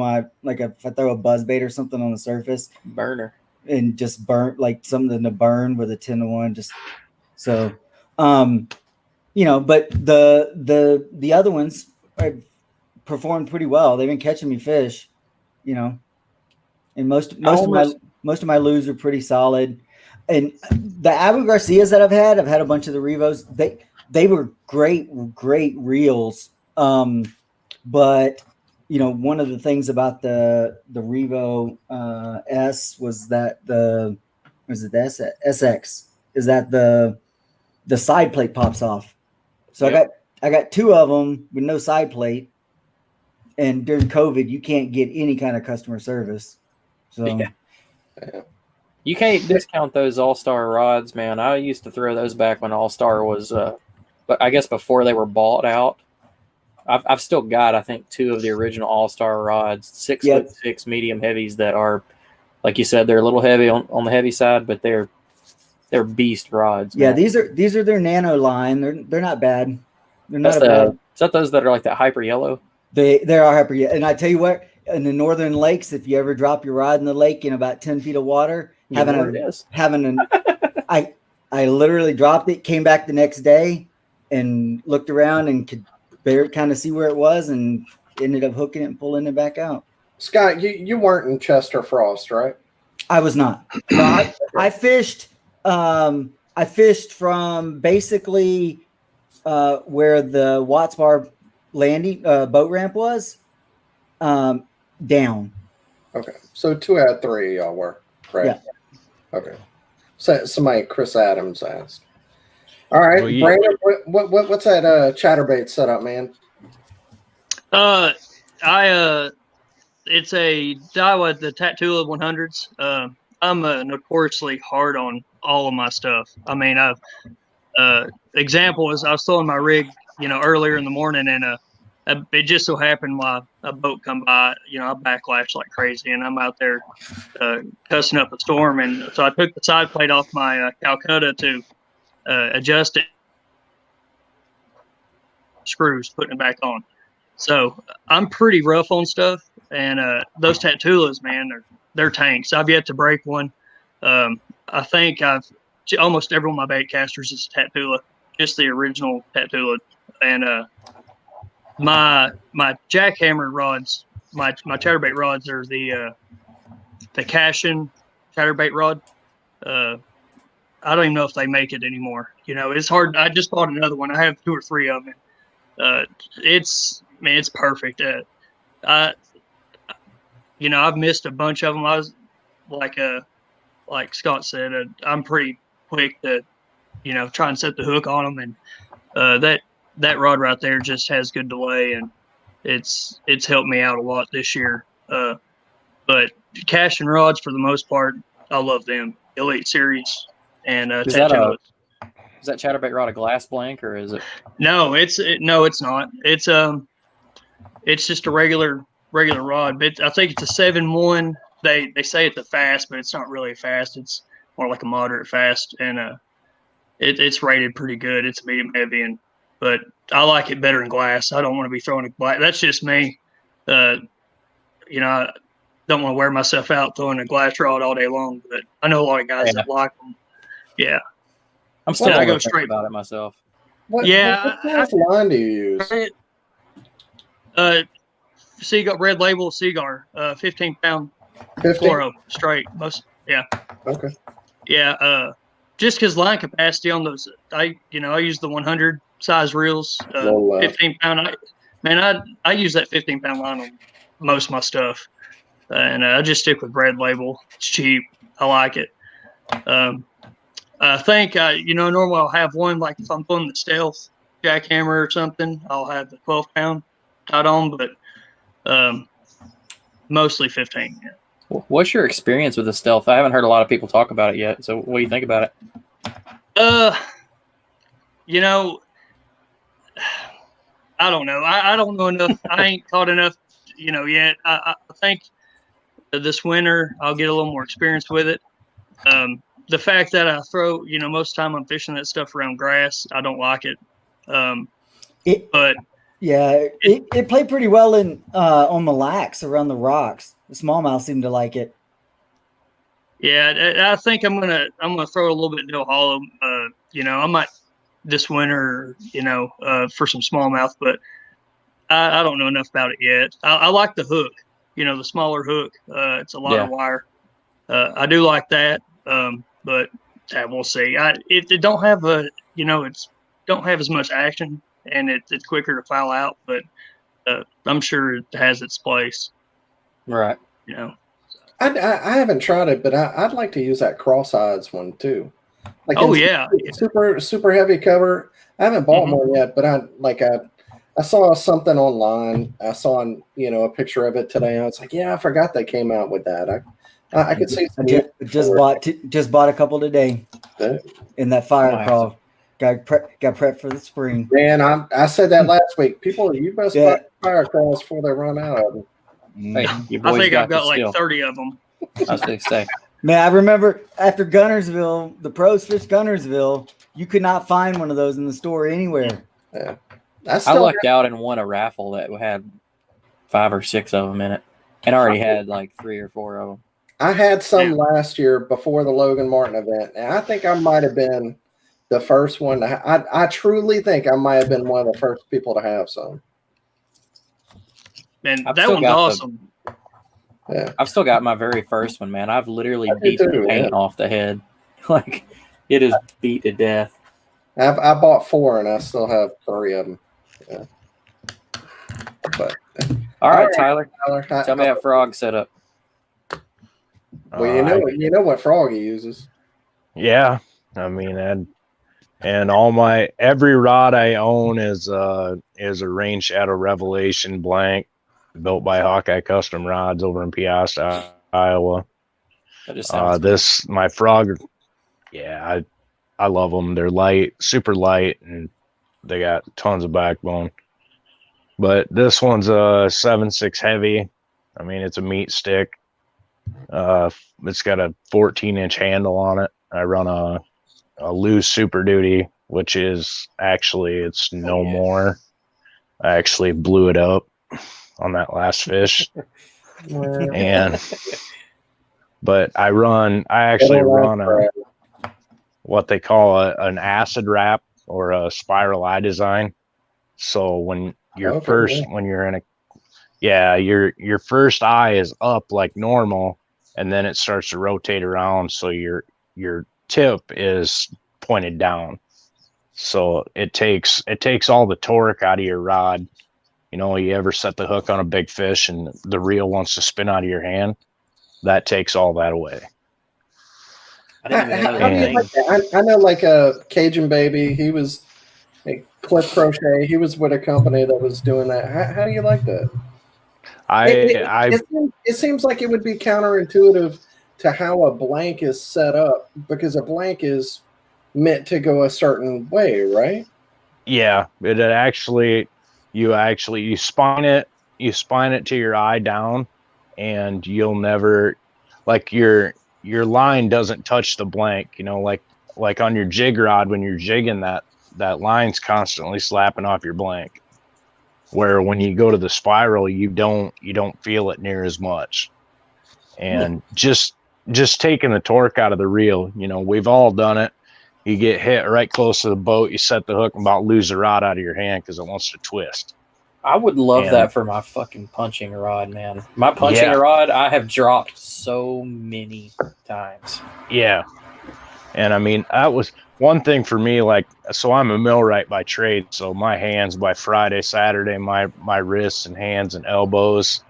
if I throw a buzz bait or something on the surface, Burner. and just burn like something to burn with a 10-1. Just so. But the other ones have performed pretty well. They've been catching me fish, and most of my lures are pretty solid. And the Abu Garcias that I've had a bunch of the Revos. They were great reels. But one of the things about the Revo S was that the SX is that the side plate pops off. So Yep. I got two of them with no side plate, and during COVID, you can't get any kind of customer service. So Yeah. You can't discount those All-Star rods, man. I used to throw those back when All-Star was, but I guess before they were bought out. I've still got, I think, 2 of the original All-Star rods, 6'6" medium heavies that are, like you said, they're a little heavy on the heavy side, but they're beast rods. Yeah, man. these are their nano line. They're not bad. They're not Is that those that are like that hyper yellow? They are hyper. And I tell you what, in the northern lakes, if you ever drop your rod in the lake in about 10 feet of water, I literally dropped it, came back the next day, and looked around and could kind of see where it was, and ended up hooking it and pulling it back out. Scott, you weren't in Chester Frost, right? I was not. No, I fished. I fished from basically where the Watts Bar landing boat ramp was down. Okay, so 2 out of 3 y'all were, right? Yeah. Okay. So somebody, Chris Adams asked. All right, Well, Brandon, what's that chatterbait setup, man? It's a Daiwa, the Tatula 100s. I'm notoriously hard on all of my stuff. I mean, example is I was throwing my rig, earlier in the morning, and it just so happened while a boat come by, I backlash like crazy, and I'm out there cussing up a storm, and so I took the side plate off my Calcutta to adjust it, screws, putting it back on. So I'm pretty rough on stuff, and those Tatulas, man, they're tanks. I've yet to break one. I think almost every one of my bait casters is Tatula, just the original Tatula, and my jackhammer rods, my chatterbait rods are the Cashin chatterbait rod. I don't even know if they make it anymore. It's hard. I just bought another one. I have 2 or 3 of them. It's perfect. I've missed a bunch of them. I was like Scott said, I'm pretty quick to, try and set the hook on them, and that rod right there just has good delay, and it's helped me out a lot this year. But Cash and rods, for the most part, I love them. Elite Series and Is Tatulas. that chatterbait rod a glass blank, or is it? No, it's not. It's just a regular rod. But I think it's a 7-1. They say it's a fast, but it's not really a fast. It's more like a moderate fast, and it's rated pretty good. It's medium heavy, but I like it better in glass. I don't want to be throwing a glass. That's just me. I don't want to wear myself out throwing a glass rod all day long. But I know a lot of guys that like them. Yeah, I'm still I go on the fence straight about it myself. What size line do you use? Red Label Cigar, 15-pound 50? fluoro straight. Yeah. Okay. Yeah. Just because line capacity on those, I use the 100 size reels, 15-pound. I use that 15-pound line on most of my stuff, and I just stick with Red Label. It's cheap. I like it. I think normally I'll have one, like if I'm pulling the Stealth jackhammer or something, I'll have the 12-pound tied on, but mostly 15. Yeah. What's your experience with the Stealth? I haven't heard a lot of people talk about it yet. So what do you think about it? You know, I don't know. I don't know enough. I ain't caught enough, yet. I think this winter I'll get a little more experience with it. The fact that I throw, most of the time I'm fishing that stuff around grass, I don't like it. But yeah, it played pretty well in on Mille Lacs around the rocks. The smallmouth seemed to like it. Yeah, I think I'm gonna throw it a little bit Dill Hollow. I might this winter, for some smallmouth, but I don't know enough about it yet. I like the hook, the smaller hook. It's a lighter wire. I do like that, but we'll see. It don't have it's don't have as much action, and it's quicker to foul out, but I'm sure it has its place. Right. I haven't tried it, but I'd like to use that cross odds one too. Like super heavy cover. I haven't bought one yet, but I saw something online. I saw a picture of it today. I was like, yeah, I forgot they came out with that. I could see some. Just bought a couple today in that fire crawl. Got prep for the spring. Man, I said that last week. People, you best buy fire crawls before they run out of them. Hey, I think I've got like 30 of them. I was going to say. Man, I remember after Gunnersville, the pros fished Gunnersville. You could not find one of those in the store anywhere. Yeah, I lucked out and won a raffle that had 5 or 6 of them in it, and already had like 3 or 4 of them. I had some last year before the Logan Martin event, and I think I might have been the first one. I truly think I might have been one of the first people to have some. Man, that one's awesome. I've still got my very first one, man. I've literally beat the paint off the head. Like, it is beat to death. I bought 4, and I still have 3 of them. Yeah. But all right, Tyler. Tell me that frog setup. Well, you know what frog he uses. Yeah, I mean, and every rod I own is a Rain Shadow Revelation blank, built by Hawkeye Custom Rods over in Piasta, Iowa. That just sounds my frog. Yeah, I love them. They're light, super light, and they got tons of backbone. But this one's a 7.6 heavy. I mean, it's a meat stick. It's got a 14-inch handle on it. I run a loose Super Duty, which is it's no more. I actually blew it up on that last fish. But I actually run what they call an acid wrap or a spiral eye design. So when you're when you're in your first eye is up like normal, and then it starts to rotate around. So your tip is pointed down. So it takes all the torque out of your rod. You ever set the hook on a big fish and the reel wants to spin out of your hand? That takes all that away. I know, like a Cajun Baby, he was a Cliff Crochet. He was with a company that was doing that. How do you like that? It seems like it would be counterintuitive to how a blank is set up, because a blank is meant to go a certain way, right? Yeah, you spine it to your eye down, and you'll never, like, your line doesn't touch the blank, like on your jig rod when you're jigging, that line's constantly slapping off your blank, where when you go to the spiral you don't feel it near as much. And just taking the torque out of the reel, we've all done it. You get hit right close to the boat, you set the hook and about lose the rod out of your hand because it wants to twist. I would love that for my fucking punching rod, man. My punching rod, I have dropped so many times. Yeah. And I mean, that was one thing for me, so I'm a millwright by trade. So my hands by Friday, Saturday, my wrists and hands and elbows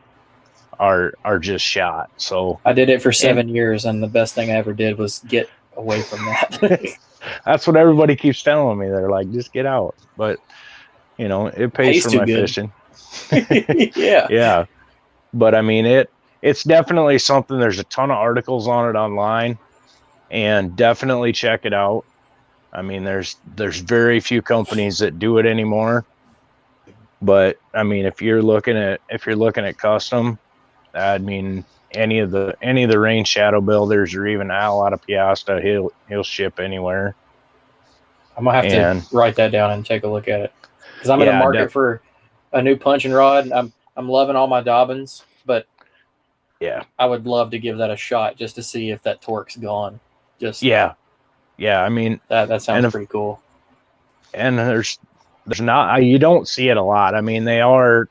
are just shot. So I did it for 7 years, and the best thing I ever did was get away from that. That's what everybody keeps telling me. They're like, just get out. But it pays for my fishing. Yeah. Yeah. But I mean, it's definitely something. There's a ton of articles on it online, and definitely check it out. I mean, there's very few companies that do it anymore. But I mean, if you're looking at custom, I mean, any of the range shadow builders or even Al out of Piasta, he'll ship anywhere. I'm gonna have to write that down and take a look at it, because I'm in the market for a new punching rod. I'm loving all my Dobbins, but yeah, I would love to give that a shot just to see if that torque's gone. Just yeah. I mean, that sounds pretty cool. And there's not, you don't see it a lot. I mean, they are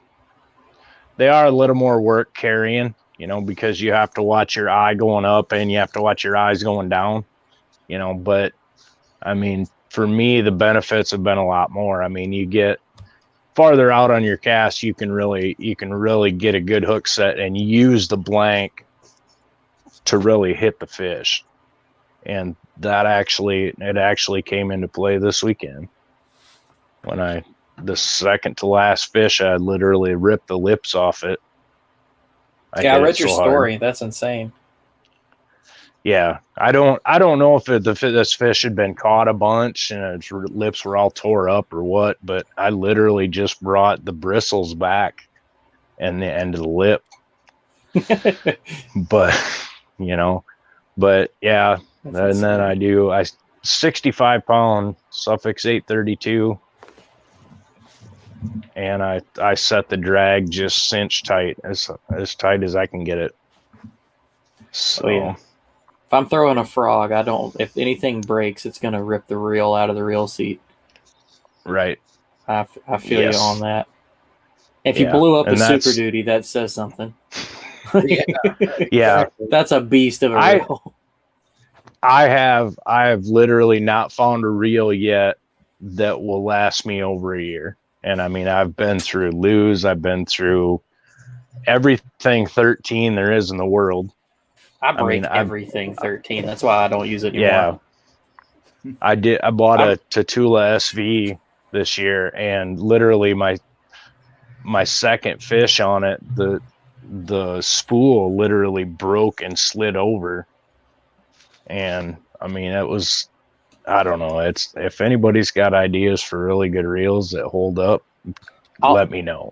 a little more work carrying, you know, because you have to watch your eye going up and you have to watch your eyes going down, you know. But I mean, for me, the benefits have been a lot more. I mean, you get farther out on your cast, you can really get a good hook set and use the blank to really hit the fish. And that actually came into play this weekend when the second to last fish, I literally ripped the lips off it. I read your story. That's insane. Yeah, I don't know if this fish had been caught a bunch and its lips were all tore up or what, but I literally just brought the bristles back and the end of the lip. But you know, yeah, That's and insane. then I 65-pound Suffix 832. And I set the drag just cinch tight, as tight as I can get it. So yeah. If I'm throwing a frog, if anything breaks, it's going to rip the reel out of the reel seat. Right. I feel you on that. If you blew up a Super Duty, that says something. Yeah. That's a beast of a reel. I have literally not found a reel yet that will last me over a year. And I mean, I've been through Lew's, I've been through everything 13 there is in the world. I everything 13. That's why I don't use it anymore. Yeah. I bought a Tatula SV this year, and literally my second fish on it, the spool literally broke and slid over. And I mean, it was, I don't know. If anybody's got ideas for really good reels that hold up, let me know.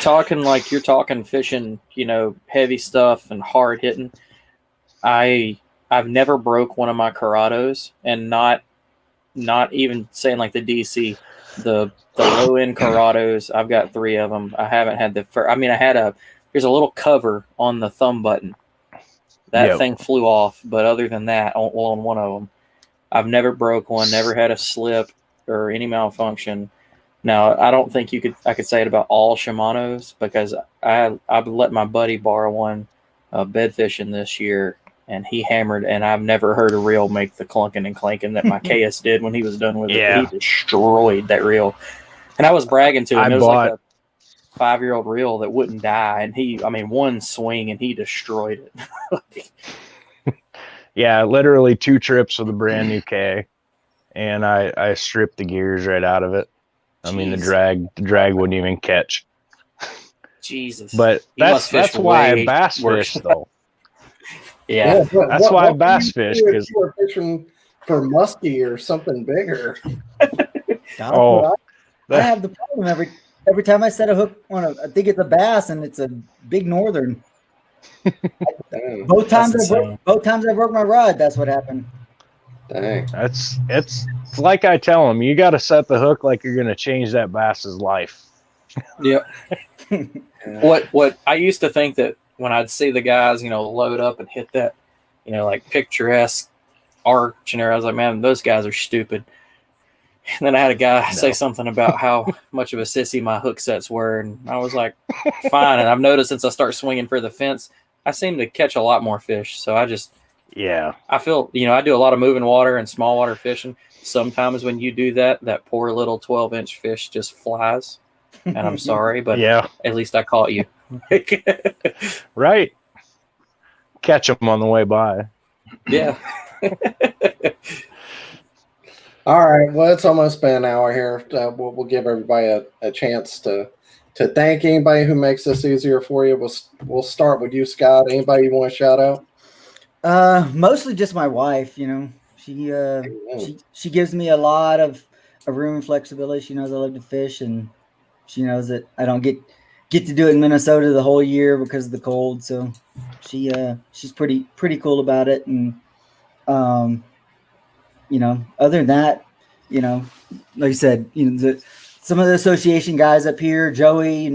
Talking like you're talking fishing, you know, heavy stuff and hard hitting. I've never broke one of my Corrados, and not even saying like the DC, the low end Corrados. I've got 3 of them. I haven't had there's a little cover on the thumb button. That thing flew off, but other than that, on one of them, I've never broke one, never had a slip or any malfunction. Now, I don't think I could say it about all Shimano's, because I've let my buddy borrow one bed fishing this year, and he hammered, and I've never heard a reel make the clunking and clanking that my KS did when he was done with it. He destroyed that reel. And I was bragging to him. It was like a 5-year-old reel that wouldn't die, and one swing and he destroyed it. Yeah, literally 2 trips with a brand new K, and I stripped the gears right out of it. I mean, the drag wouldn't even catch. Jesus. But that's why I bass fish, though. Yeah. That's why I bass fish, because you were fishing for muskie or something bigger. I have the problem every time I set a hook on I think it's a bass, and it's a big northern. Both times I broke my rod. That's what happened. Dang. It's like I tell them, you got to set the hook like you're going to change that bass's life. Yep. What I used to think that when I'd see the guys, you know, load up and hit that, you know, like picturesque arch, and I was like, man, those guys are stupid. And then I had a guy say something about how much of a sissy my hook sets were, and I was like, fine. And I've noticed since I start swinging for the fence, I seem to catch a lot more fish. So I feel, you know, I do a lot of moving water and small water fishing. Sometimes when you do that poor little 12-inch fish just flies, and I'm sorry, but at least I caught you. Right. Catch them on the way by. Yeah. All right. Well, it's almost been an hour here. We'll give everybody a chance to to thank anybody who makes this easier for you, we'll start with you, Scott. Anybody you want to shout out? Mostly just my wife. She gives me a lot of room and flexibility. She knows I love to fish, and she knows that I don't get to do it in Minnesota the whole year because of the cold. So she's pretty cool about it. And other than that, like I said, some of the association guys up here, Joey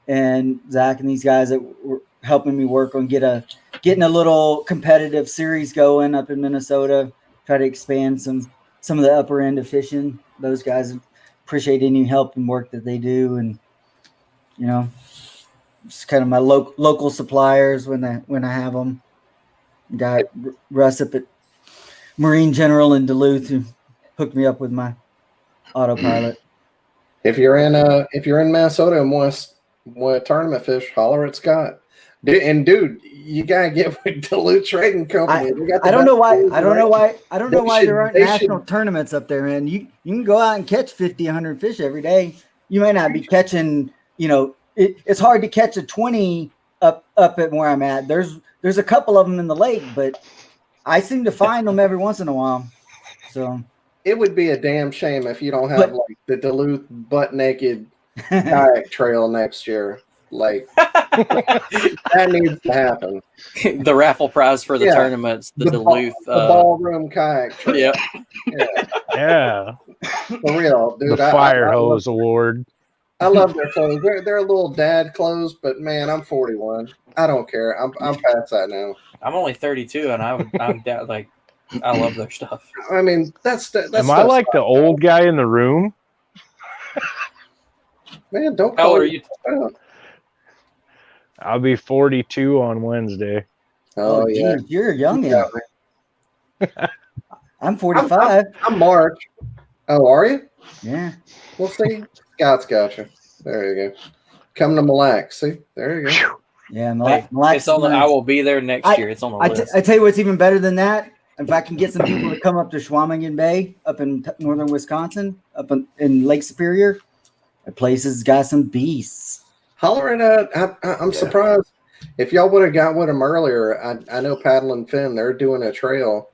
and Zach and these guys that were helping me work on getting a little competitive series going up in Minnesota, try to expand some of the upper end of fishing. Those guys appreciate any help and work that they do. And, it's kind of my local suppliers when I have them. Got Russ up at Marine General in Duluth who hooked me up with my autopilot. If you're in Minnesota and want to tournament fish, holler at Scott. Dude, you gotta get with Duluth Trading Company. I don't know why there aren't national tournaments up there, man. You can go out and catch 50, 100 fish every day. You may not be catching, it's hard to catch a 20 up at where I'm at. There's a couple of them in the lake, but I seem to find them every once in a while. So it would be a damn shame if you don't have like the Duluth butt naked kayak trail next year. Like that needs to happen. The raffle prize for the tournaments, the Duluth the ballroom kayak trail. Yeah. For real, dude. The fire hose award. I love their clothes. They're little dad clothes, but man, I'm 41. I don't care. I'm past that now. I'm only 32, and I'm like, I love their stuff. I mean, that's Am I like the old guy in the room? Man, don't. How old are you? I'll be 42 on Wednesday. Oh yeah, geez, you're young. I'm 45. I'm March. Oh, are you? Yeah. We'll see. Scott's got you. There you go. Come to Mille Lacs. See, there you go. Yeah, it's on I will be there next year. It's on the list. I tell you what's even better than that. If I can get some people to come up to Chequamegon Bay up in northern Wisconsin, up in Lake Superior, the place has got some beasts. Holler at I'm surprised. If y'all would have got with them earlier, I know Paddle and Finn, they're doing a trail.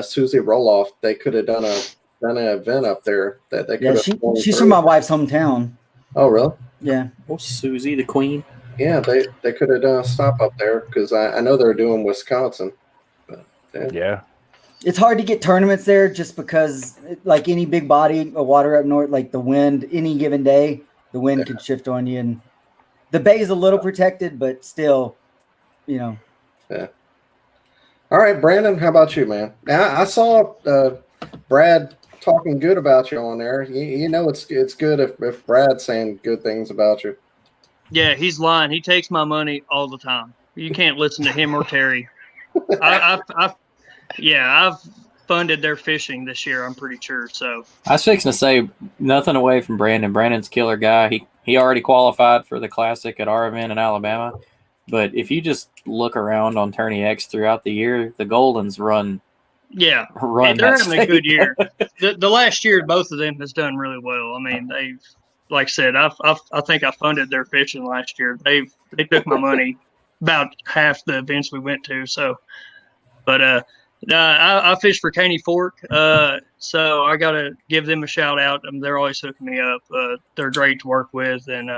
Susie Roloff, they could have done an event up there that they could have. She's from my wife's hometown. Oh, really? Yeah. Oh, Susie, the queen. Yeah, they could have done a stop up there because I know they're doing Wisconsin. But, yeah. It's hard to get tournaments there just because, like any big body of water up north, like the wind, any given day, the wind could shift on you. And the bay is a little protected, but still, Yeah. All right, Brandon, how about you, man? Now, I saw Brad talking good about you on there. You know it's good if Brad's saying good things about you. Yeah, he's lying. He takes my money all the time. You can't listen to him or Terry. I've funded their fishing this year, I'm pretty sure. So I was fixing to say nothing away from Brandon. Brandon's a killer guy. He already qualified for the Classic at our event in Alabama. But if you just look around on Tourney X throughout the year, the Goldens run. Yeah, they're having a good year. The last year, both of them has done really well. I mean, they've, like I said, I think I funded their fishing last year. They took my money about half the events we went to. So, but I fished for Caney Fork, so I got to give them a shout out. They're always hooking me up. They're great to work with, and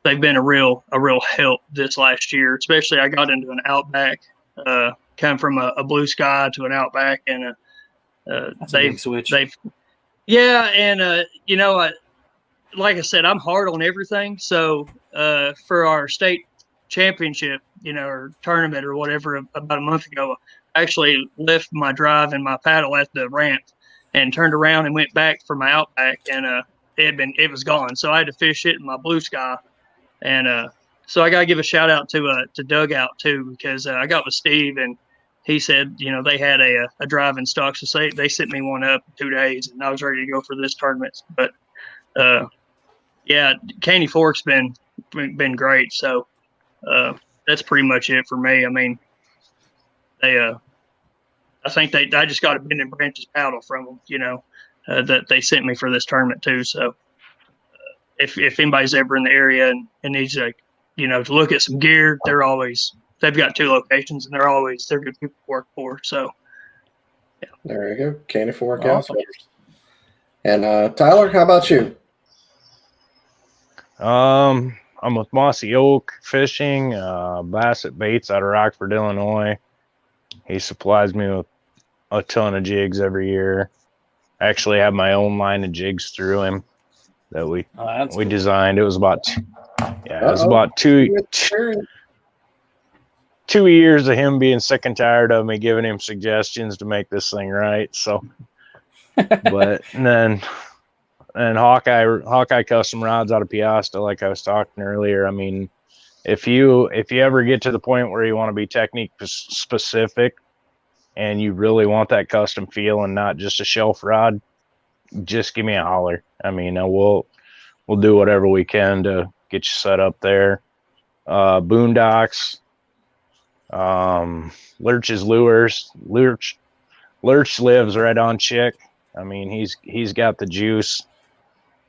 they've been a real help this last year. Especially, I got into an Outback, come from a Blue Sky to an Outback, and that's a big switch. Like I said, I'm hard on everything. So for our state championship, or tournament or whatever, about a month ago, I actually left my drive and my paddle at the ramp and turned around and went back for my Outback, and it was gone. So I had to fish it in my Blue Sky, and so I got to give a shout out to Dugout too, because I got with Steve and he said, they had a drive in stock, so they sent me one up in 2 days, and I was ready to go for this tournament. But Caney Fork's been great. So that's pretty much it for me. I mean, I think I just got a Bend and Branches paddle from them, that they sent me for this tournament too. So if anybody's ever in the area and needs to look at some gear, they've got 2 locations and they're good people to work for. So There you go. Candy Fork Awesome. Outfitters. And Tyler, how about you? I'm with Mossy Oak Fishing, Bassett Baits out of Rockford, Illinois. He supplies me with a ton of jigs every year. I actually have my own line of jigs through him that we Cool. designed. It was about Very- 2 years of him being sick and tired of me giving him suggestions to make this thing right. So, but then Hawkeye custom rods out of Piasta, like I was talking earlier. I mean, if you ever get to the point where you want to be technique specific and you really want that custom feel and not just a shelf rod, just give me a holler. I mean, we'll do whatever we can to get you set up there. Boondocks, Lurch's Lures. Lurch lives right on Chick. I mean, he's got the juice.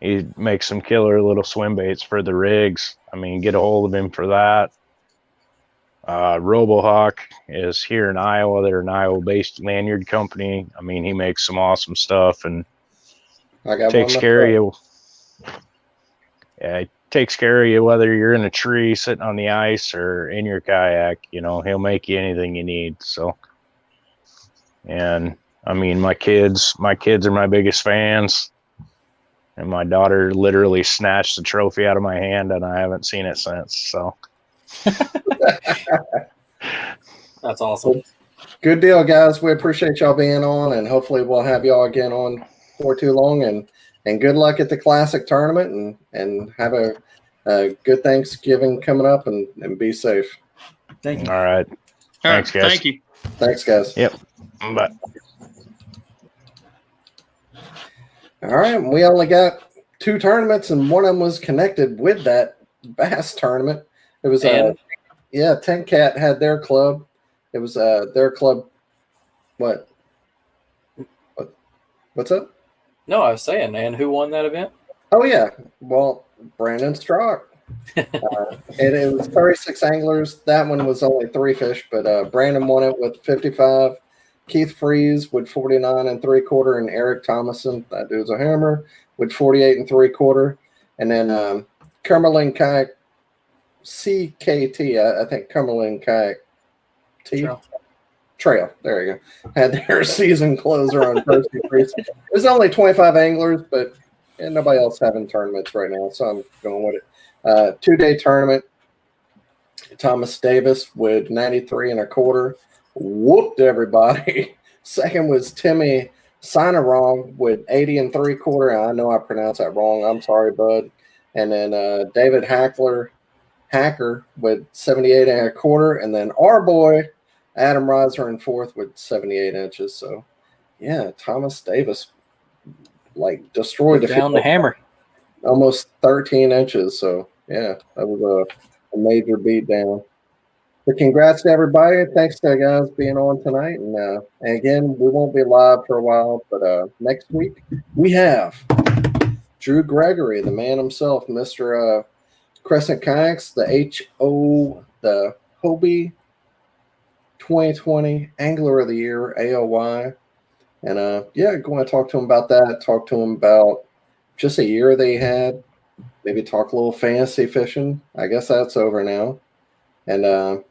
He makes some killer little swim baits for the rigs. I mean, get a hold of him for that. RoboHawk is here in Iowa. They're an Iowa-based lanyard company. I mean, he makes some awesome stuff and takes care of you. Yeah, he takes care of you whether you're in a tree, sitting on the ice, or in your kayak. He'll make you anything you need. So, and I mean, my kids are my biggest fans. And my daughter literally snatched the trophy out of my hand, and I haven't seen it since. So That's awesome. Good deal, guys. We appreciate y'all being on, and hopefully we'll have y'all again on before too long. And good luck at the Classic tournament, and have a good Thanksgiving coming up, and be safe. Thank you. all right. Thanks, guys. Thank you. Thanks, guys. Yep. Bye. All right, we only got 2 tournaments, and one of them was connected with that B.A.S.S tournament. It was Ten Cat had their club. It was their club. What's up? No, I was saying, and who won that event? Oh yeah, well, Brandon Strock. It was 36 anglers. That one was only 3 fish, but Brandon won it with 55. Keith Freeze with 49 3/4, and Eric Thomason, that dude's a hammer, with 48 3/4. And then Cumberland Kayak CKT, I think Cumberland Kayak Trail. There you go. Had their season closer on Percy Freeze. There's only 25 anglers, but nobody else having tournaments right now, so I'm going with it. 2-day tournament. Thomas Davis with 93 1/4. Whooped everybody. Second was Timmy Sinarong with 80 3/4. I know I pronounced that wrong. I'm sorry, bud. And then David Hacker with 78 1/4. And then our boy Adam Reiser in 4th with 78 inches. So yeah, Thomas Davis destroyed Down the hammer. almost 13 inches. So yeah, that was a major beatdown. But congrats to everybody. Thanks to guys being on tonight. And again, we won't be live for a while, but next week we have Drew Gregory, the man himself, Mr. Crescent Kayaks, the Hobie 2020 Angler of the Year, AOY. And going to talk to him about that, talk to him about just a year they had, maybe talk a little fantasy fishing. I guess that's over now. And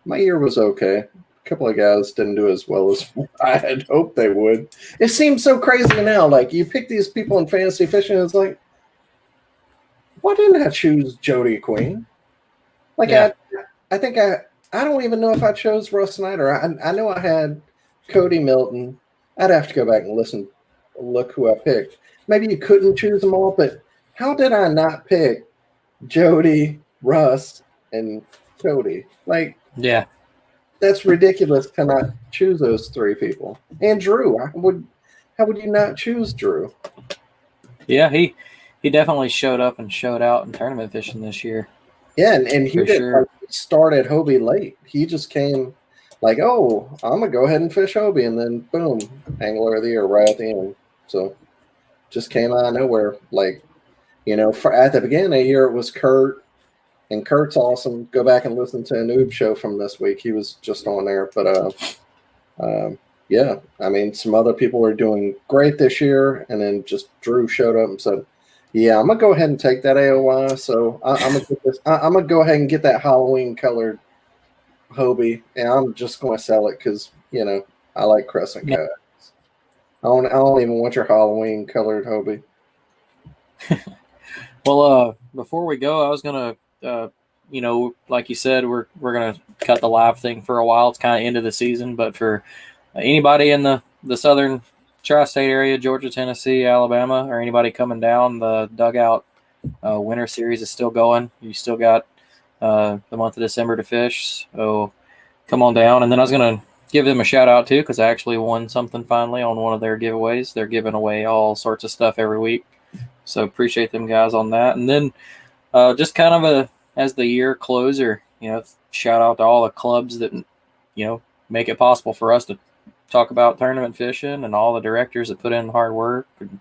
my year was okay. A couple of guys didn't do as well as I had hoped they would. It seems so crazy now. Like, you pick these people in fantasy fishing, it's like, why didn't I choose Jody Queen? Like, yeah. I think I don't even know if I chose Russ Snyder. I know I had Cody Milton. I'd have to go back and look who I picked. Maybe you couldn't choose them all, but how did I not pick Jody, Russ, and Cody? Like, yeah, that's ridiculous to not choose those 3 people. And Drew, how would you not choose Drew? Yeah, he definitely showed up and showed out in tournament fishing this year. Yeah, and he didn't start at Hobie late. He just came like, oh, I'm going to go ahead and fish Hobie, and then boom, Angler of the Year right at the end. So just came out of nowhere. Like, at the beginning of the year, it was Kurt, and Kurt's awesome. Go back and listen to a noob show from this week. He was just on there. But yeah, I mean, some other people are doing great this year, and then just Drew showed up and said, "Yeah, I'm gonna go ahead and take that AOY." So I'm gonna get this. I'm gonna go ahead and get that Halloween colored Hobie, and I'm just gonna sell it because I like crescent kayaks. I don't even want your Halloween colored Hobie. Well, before we go, I was gonna, like you said, we're gonna cut the live thing for a while. It's kind of end of the season, but for anybody in the southern tri-state area, Georgia, Tennessee, Alabama, or anybody coming down, the Dugout Winter Series is still going. You still got the month of December to fish, so come on down. And then I was gonna give them a shout out too, because I actually won something finally on one of their giveaways. They're giving away all sorts of stuff every week. So appreciate them guys on that. And then just kind of as the year closer, shout out to all the clubs that, make it possible for us to talk about tournament fishing, and all the directors that put in hard work, and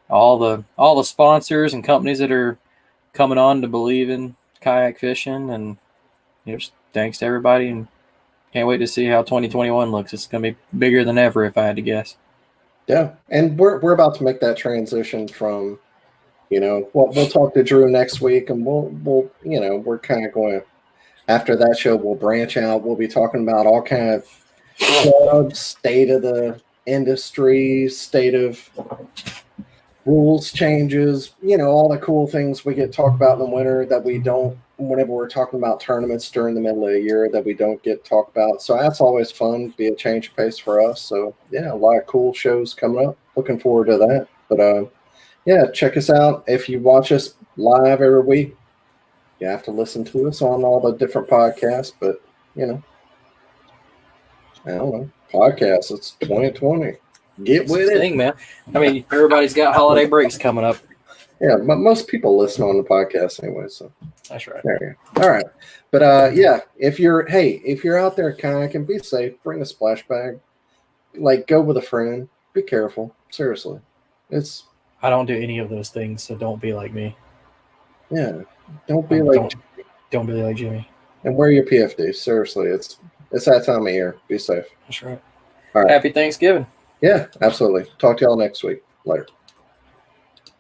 all the sponsors and companies that are coming on to believe in kayak fishing. And just thanks to everybody, and can't wait to see how 2021 looks. It's going to be bigger than ever, if I had to guess. Yeah, and we're about to make that transition from, we'll talk to Drew next week, and we'll we're kind of going to, after that show, we'll branch out. We'll be talking about all kind of clubs, state of the industry, state of rules changes, all the cool things we get to talk about in the winter that we don't, whenever we're talking about tournaments during the middle of the year, that we don't get to talk about. So that's always fun, be a change of pace for us. So yeah, a lot of cool shows coming up. Looking forward to that. But yeah, check us out. If you watch us live every week, you have to listen to us on all the different podcasts. But I don't know, podcasts. It's 2020. Get with it, thing, man. I mean, everybody's got holiday breaks coming up. Yeah, but most people listen on the podcast anyway. So that's right. There you go. All right, but yeah, if you're out there kayaking, be safe. Bring a splash bag. Like, go with a friend. Be careful. Seriously, I don't do any of those things, so don't be like me. Yeah, don't be like Jimmy. And wear your PFD. Seriously, it's that time of year. Be safe. That's right. All right. Happy Thanksgiving. Yeah, absolutely. Talk to y'all next week. Later.